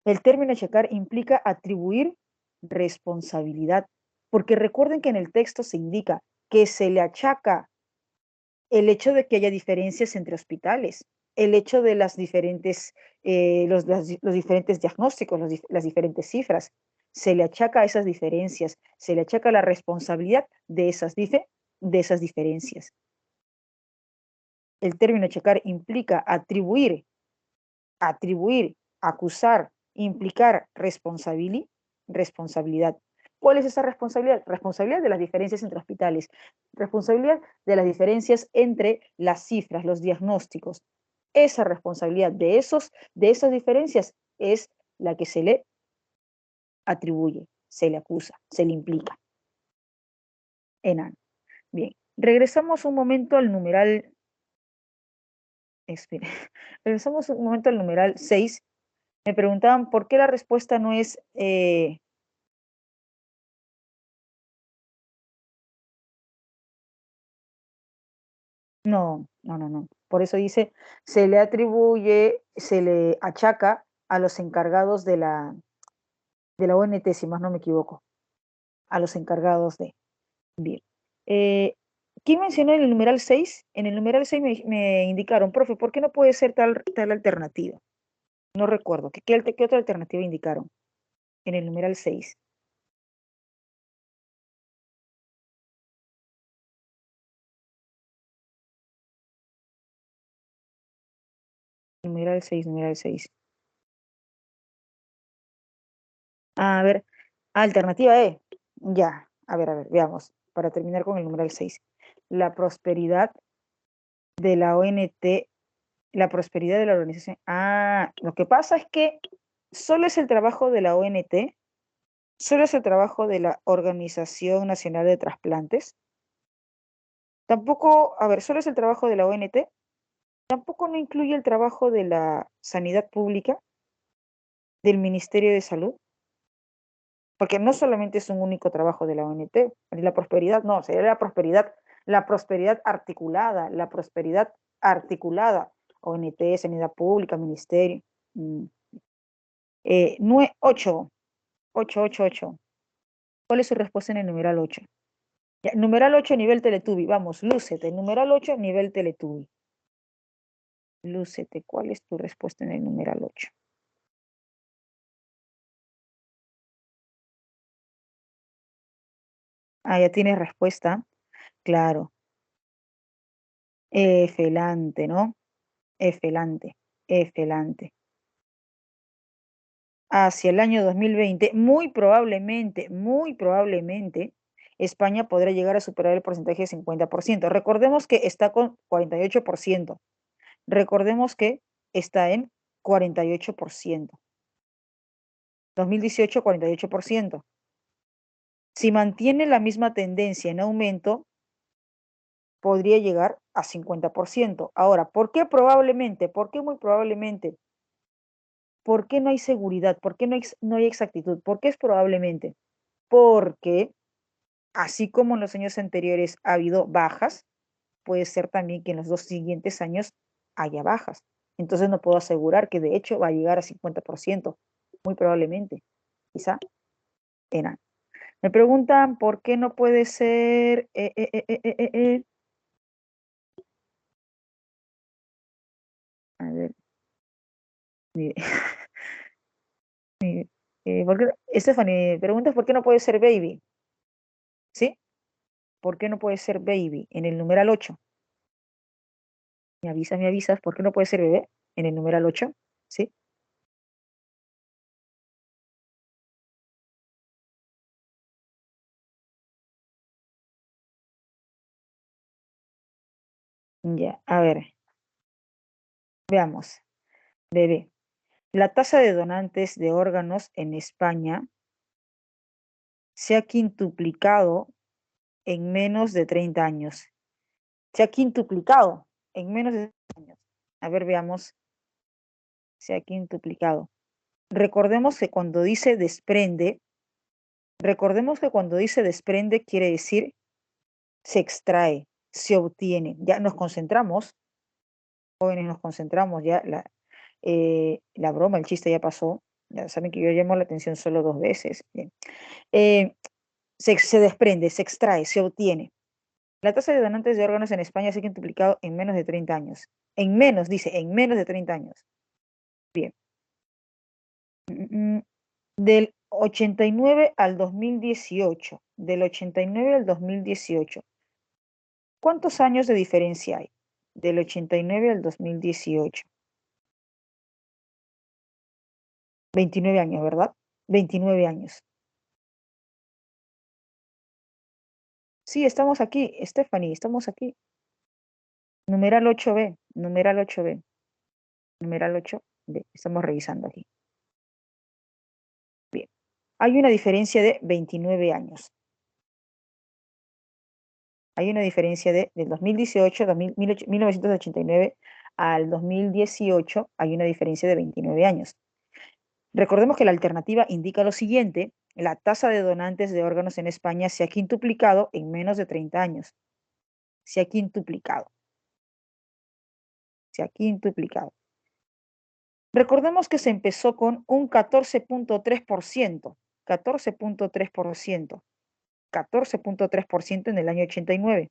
S1: El término achacar implica atribuir responsabilidad, porque recuerden que en el texto se indica que se le achaca el hecho de que haya diferencias entre hospitales, el hecho de las diferentes, los diferentes diagnósticos, las diferentes cifras, se le achaca a esas diferencias, se le achaca la responsabilidad de esas diferencias. El término achacar implica atribuir, acusar, implicar responsabilidad. ¿Cuál es esa responsabilidad? Responsabilidad de las diferencias entre hospitales, responsabilidad de las diferencias entre las cifras, los diagnósticos. Esa responsabilidad de esas diferencias es la que se le atribuye, se le acusa, se le implica. Enan. Bien, regresamos un momento al numeral. Regresamos un momento al numeral 6. Me preguntaban por qué la respuesta no es no. Por eso dice, se le atribuye, se le achaca a los encargados de la ONT, si más no me equivoco, a los encargados de. Bien. ¿Quién mencionó en el numeral 6? En el numeral 6 me indicaron, profe, ¿por qué no puede ser tal alternativa? No recuerdo. ¿Qué otra alternativa indicaron en el numeral 6? Numeral 6. A ver, alternativa E. Ya, a ver, veamos, para terminar con el numeral 6. La prosperidad de la ONT, la prosperidad de la organización. Lo que pasa es que solo es el trabajo de la ONT, solo es el trabajo de la Organización Nacional de Trasplantes. Tampoco, a ver, solo es el trabajo de la ONT. Tampoco no incluye el trabajo de la sanidad pública, del Ministerio de Salud, porque no solamente es un único trabajo de la ONT, la prosperidad no, sería la prosperidad articulada, ONT, sanidad pública, ministerio. 8, 8. ¿Cuál es su respuesta en el numeral 8? Ya, numeral 8, nivel Teletubby. Vamos, lúcete. Numeral 8, nivel Teletubby. Lúcete. ¿Cuál es tu respuesta en el numeral 8? Ah, ya tienes respuesta. Claro. Efelante, ¿no? Efelante. Hacia el año 2020, muy probablemente, España podrá llegar a superar el porcentaje de 50%. Recordemos que está con 48%. Recordemos que está en 48%. 2018, 48%. Si mantiene la misma tendencia en aumento, podría llegar a 50%. Ahora, ¿por qué probablemente? ¿Por qué muy probablemente? ¿Por qué no hay seguridad? ¿Por qué no hay exactitud? ¿Por qué es probablemente? Porque así como en los años anteriores ha habido bajas, puede ser también que en los 2 siguientes años haya bajas. Entonces no puedo asegurar que de hecho va a llegar a 50%, muy probablemente, quizá era. Me preguntan por qué no puede ser. A ver, mire, Stephanie, preguntas por qué no puede ser baby, ¿sí? ¿Por qué no puede ser baby en el numeral 8? Me avisas, ¿por qué no puede ser bebé en el numeral 8? ¿Sí? Ya, a ver, veamos. Bebé. La tasa de donantes de órganos en España se ha quintuplicado en menos de 30 años. Se ha quintuplicado en menos de 30 años. A ver, veamos. Se ha quintuplicado. Recordemos que cuando dice desprende quiere decir se extrae, se obtiene. Ya nos concentramos, jóvenes, nos concentramos, ya la broma, el chiste ya pasó. Ya saben que yo llamo la atención solo 2 veces. Bien. Se desprende, se extrae, se obtiene. La tasa de donantes de órganos en España se ha quintuplicado en menos de 30 años. En menos de 30 años. Bien. Del 89 al 2018. Del 89 al 2018. ¿Cuántos años de diferencia hay? Del 89 al 2018. 29 años, ¿verdad? 29 años. Sí, estamos aquí, Stephanie, estamos aquí. Numeral 8B, numeral 8B, numeral 8B. Estamos revisando aquí. Bien. Hay una diferencia de 29 años. Hay una diferencia del 2018, 1989 al 2018, hay una diferencia de 29 años. Recordemos que la alternativa indica lo siguiente: la tasa de donantes de órganos en España se ha quintuplicado en menos de 30 años. Se ha quintuplicado. Se ha quintuplicado. Recordemos que se empezó con un 14.3%, 14.3%, 14.3% en el año 89.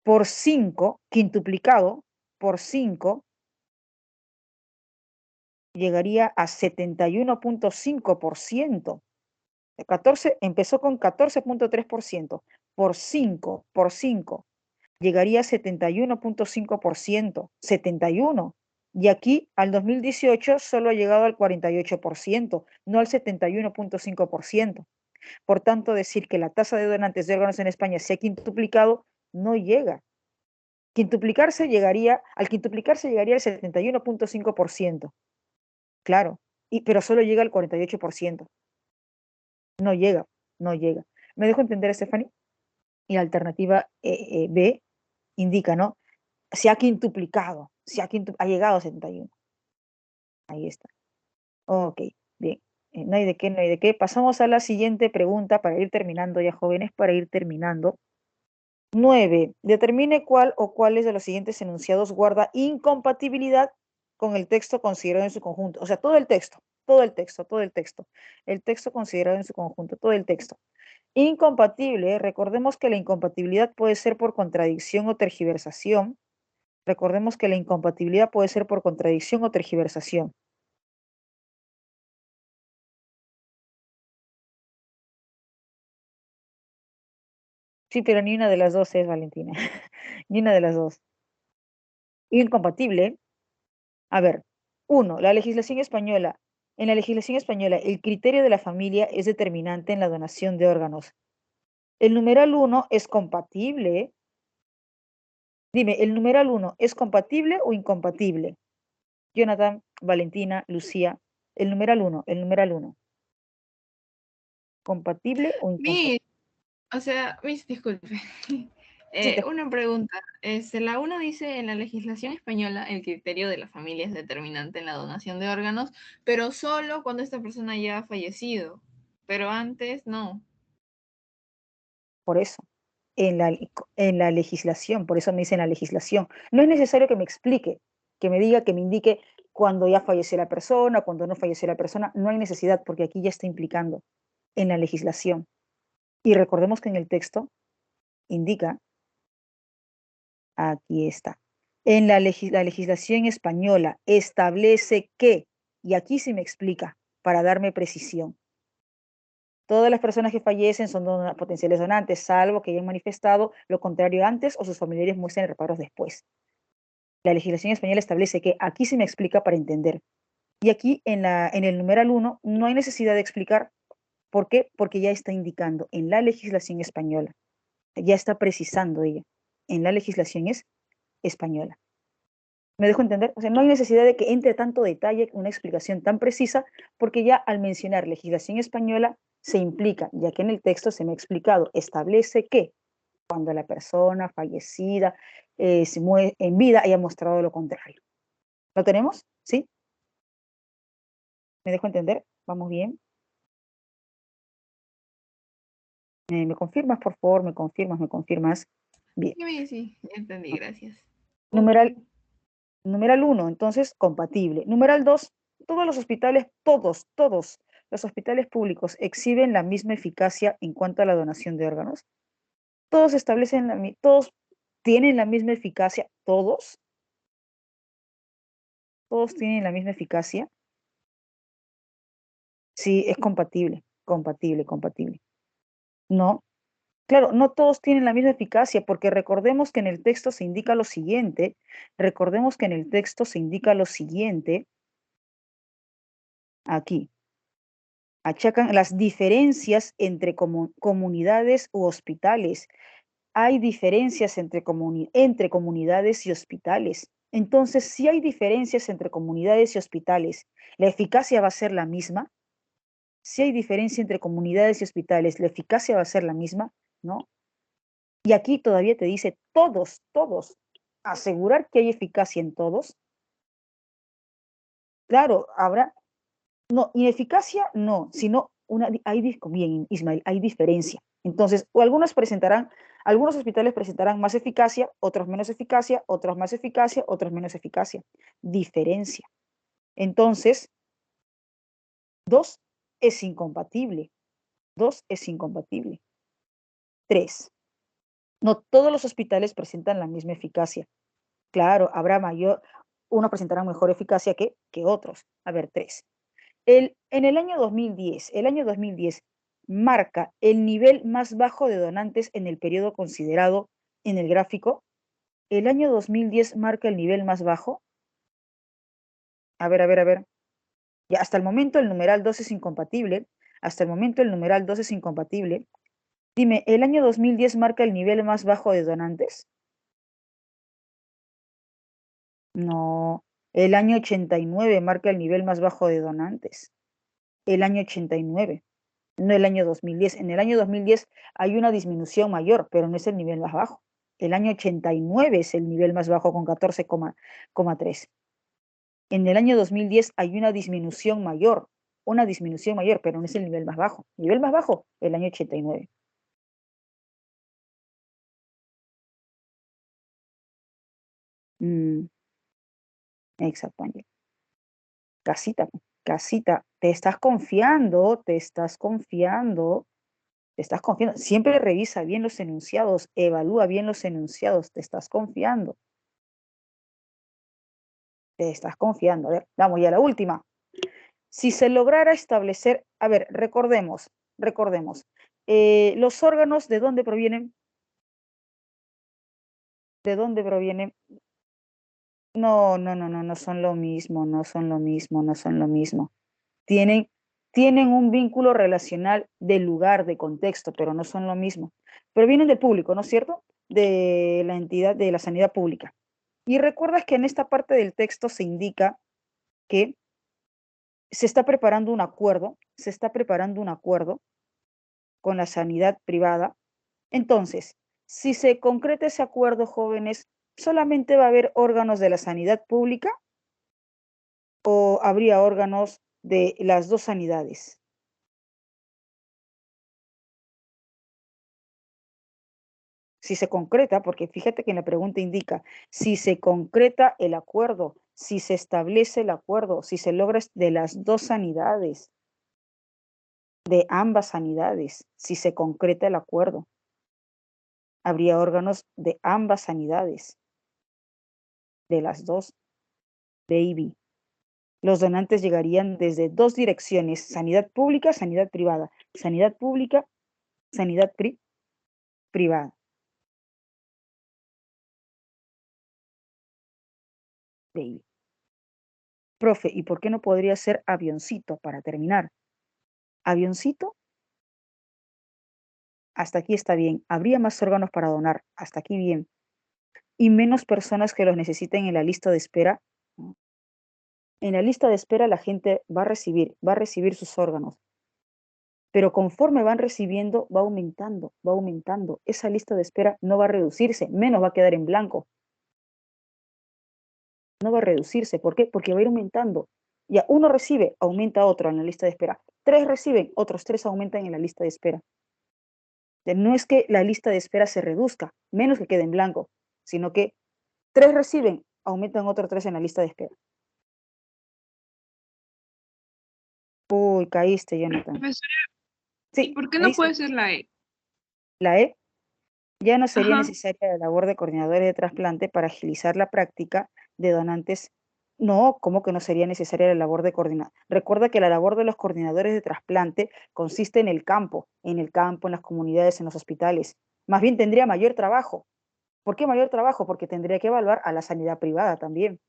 S1: Por 5, quintuplicado, por 5, llegaría a 71.5%. Empezó con 14.3%, por 5, llegaría a 71.5%, 71. Y aquí al 2018 solo ha llegado al 48%, no al 71.5%. Por tanto, decir que la tasa de donantes de órganos en España se ha quintuplicado no llega. Al quintuplicarse llegaría al 71.5%. Claro, pero solo llega al 48%. No llega, no llega. ¿Me dejo entender, Stephanie? Y la alternativa B indica, ¿no? se ha quintuplicado, ha llegado a 71. Ahí está. Ok, bien. No hay de qué, no hay de qué. Pasamos a la siguiente pregunta para ir terminando ya, jóvenes, para ir terminando. 9. Determine cuál o cuáles de los siguientes enunciados guarda incompatibilidad con el texto considerado en su conjunto. O sea, todo el texto, todo el texto, todo el texto. El texto considerado en su conjunto, todo el texto. Incompatible, recordemos que la incompatibilidad puede ser por contradicción o tergiversación. Recordemos que la incompatibilidad puede ser por contradicción o tergiversación. Sí, pero ni una de las dos es, Valentina. Ni una de las dos. Incompatible. A ver, 1. La legislación española. En la legislación española, el criterio de la familia es determinante en la donación de órganos. El numeral 1 es compatible. Dime, ¿el numeral 1 es compatible o incompatible? Jonathan, Valentina, Lucía. El numeral 1, el numeral 1. ¿Compatible o incompatible?
S3: Miss, disculpe.
S1: Sí,
S3: Una pregunta. La 1 dice, en la legislación española, el criterio de la familia es determinante en la donación de órganos, pero solo cuando esta persona ya ha fallecido. Pero antes no.
S1: por eso. En la legislación, por eso me dice en la legislación. No es necesario que me explique, que me diga, que me indique cuando ya falleció la persona, cuando no falleció la persona. No hay necesidad, porque aquí ya está implicando en la legislación. Y recordemos que en el texto indica, aquí está, en la legislación española establece que, y aquí sí me explica, para darme precisión, todas las personas que fallecen son potenciales donantes, salvo que hayan manifestado lo contrario antes o sus familiares muestren reparos después. La legislación española establece que, aquí sí me explica para entender. Y aquí en el numeral 1 no hay necesidad de explicar. ¿Por qué? Porque ya está indicando en la legislación española. Ya está precisando ella. En la legislación española. ¿Me dejo entender? O sea, no hay necesidad de que entre tanto detalle, una explicación tan precisa, porque ya al mencionar legislación española se implica, ya que en el texto se me ha explicado, establece que cuando la persona fallecida se muere en vida haya mostrado lo contrario. ¿Lo tenemos? ¿Sí? ¿Me dejo entender? ¿Vamos bien? ¿Me confirmas, por favor? ¿Me confirmas? Bien.
S3: Sí, entendí, gracias.
S1: Numeral 1, entonces, compatible. Numeral 2, todos los hospitales, todos los hospitales públicos exhiben la misma eficacia en cuanto a la donación de órganos. Todos todos tienen la misma eficacia, todos tienen la misma eficacia. Sí, es compatible. No, claro, no todos tienen la misma eficacia, porque recordemos que en el texto se indica lo siguiente, aquí, achacan las diferencias entre comunidades u hospitales. Hay diferencias entre comunidades y hospitales. Entonces, si hay diferencias entre comunidades y hospitales, ¿la eficacia va a ser la misma? Si hay diferencia entre comunidades y hospitales, ¿la eficacia va a ser la misma? ¿No? Y aquí todavía te dice todos. Asegurar que hay eficacia en todos. Claro, habrá, no, ineficacia no, sino bien, Ismael, hay diferencia. Entonces, algunos hospitales presentarán más eficacia, otros menos eficacia, otros más eficacia, otros menos eficacia. Diferencia. Entonces, 2 es incompatible. 3. No todos los hospitales presentan la misma eficacia. Claro, unos presentarán mejor eficacia que otros. A ver, 3. En el año 2010 marca el nivel más bajo de donantes en el periodo considerado en el gráfico. El año 2010 marca el nivel más bajo. A ver. Ya hasta el momento el numeral 2 es incompatible. Dime, ¿el año 2010 marca el nivel más bajo de donantes? No. El año 89 marca el nivel más bajo de donantes. El año 89. No el año 2010. En el año 2010 hay una disminución mayor, pero no es el nivel más bajo. El año 89 es el nivel más bajo con 14,3. En el año 2010 hay una disminución mayor, pero no es el nivel más bajo. Nivel más bajo, el año 89. Exacto, Ángel. Casita, casita, te estás confiando. Siempre revisa bien los enunciados, evalúa bien los enunciados, te estás confiando. A ver, vamos ya a la última. Si se lograra establecer, a ver, recordemos, los órganos, ¿de dónde provienen? ¿De dónde provienen? No son lo mismo, no son lo mismo. Tienen un vínculo relacional de lugar, de contexto, pero no son lo mismo. Provienen del público, ¿no es cierto? De la entidad de la sanidad pública. Y recuerdas que en esta parte del texto se indica que se está preparando un acuerdo con la sanidad privada. Entonces, si se concreta ese acuerdo, jóvenes, ¿solamente va a haber órganos de la sanidad pública o habría órganos de las dos sanidades? Si se concreta, porque fíjate que en la pregunta indica, si se concreta el acuerdo, si se establece el acuerdo, si se logra de las dos sanidades, de ambas sanidades, si se concreta el acuerdo, habría órganos de ambas sanidades, de las dos, baby. Los donantes llegarían desde dos direcciones, sanidad pública, sanidad privada, sanidad pública, sanidad privada. Baby. Profe, ¿y por qué no podría ser avioncito para terminar? Avioncito, hasta aquí está bien. Habría más órganos para donar, hasta aquí bien. Y menos personas que los necesiten en la lista de espera. En la lista de espera la gente va a recibir sus órganos. Pero conforme van recibiendo, va aumentando. Esa lista de espera no va a reducirse, menos va a quedar en blanco. No va a reducirse. ¿Por qué? Porque va a ir aumentando. Ya uno recibe, aumenta otro en la lista de espera. 3 reciben, otros 3 aumentan en la lista de espera. No es que la lista de espera se reduzca, menos que quede en blanco, sino que 3 reciben, aumentan otros 3 en la lista de espera. Uy, caíste, Jonathan.
S4: Profesora,
S1: Sí,
S4: ¿por qué no
S1: caíste.
S4: puede ser la E?
S1: La E, ya no sería
S4: Ajá.
S1: necesaria la labor de coordinadores de trasplante para agilizar la práctica de donantes. No, ¿cómo que no sería necesaria la labor de coordinador? Recuerda que la labor de los coordinadores de trasplante consiste en el campo, en las comunidades, en los hospitales. Más bien tendría mayor trabajo. ¿Por qué mayor trabajo? Porque tendría que evaluar a la sanidad privada también.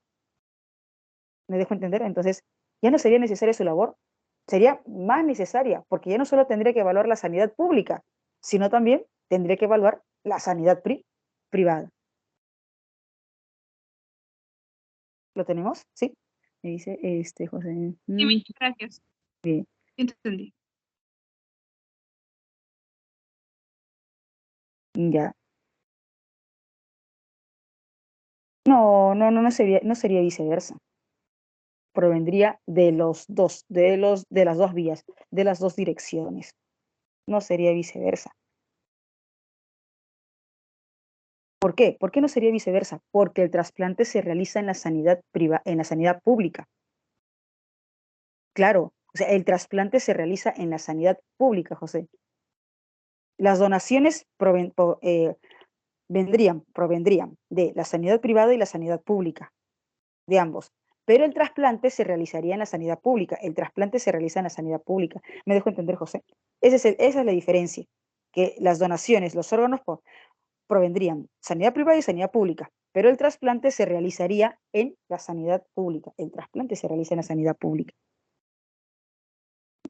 S1: ¿Me dejo entender? Entonces, ya no sería necesaria su labor, sería más necesaria, porque ya no solo tendría que evaluar la sanidad pública, sino también tendría que evaluar la sanidad privada. ¿Lo tenemos? ¿Sí? Me dice José.
S4: Sí, gracias.
S1: Bien.
S4: Entendí.
S1: Ya. No sería viceversa. Provendría de los dos, de las dos vías, de las dos direcciones. No sería viceversa. ¿Por qué? ¿Por qué no sería viceversa? Porque el trasplante se realiza en la sanidad pública. Claro, o sea, el trasplante se realiza en la sanidad pública, José. Las donaciones provendrían de la sanidad privada y la sanidad pública, de ambos. Pero el trasplante se realizaría en la sanidad pública. El trasplante se realiza en la sanidad pública. ¿Me dejo entender, José? Esa es la diferencia. Que las donaciones, los órganos provendrían sanidad privada y sanidad pública, pero el trasplante se realizaría en la sanidad pública. El trasplante se realiza en la sanidad pública.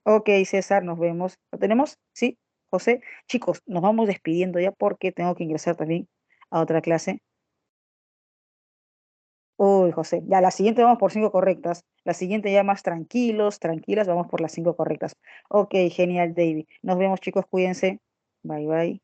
S1: Ok, César, nos vemos. ¿Lo tenemos? Sí, José. Chicos, nos vamos despidiendo ya porque tengo que ingresar también a otra clase. Uy, José, ya la siguiente vamos por 5 correctas. La siguiente ya más tranquilas, vamos por las 5 correctas. Ok, genial, David. Nos vemos, chicos, cuídense. Bye, bye.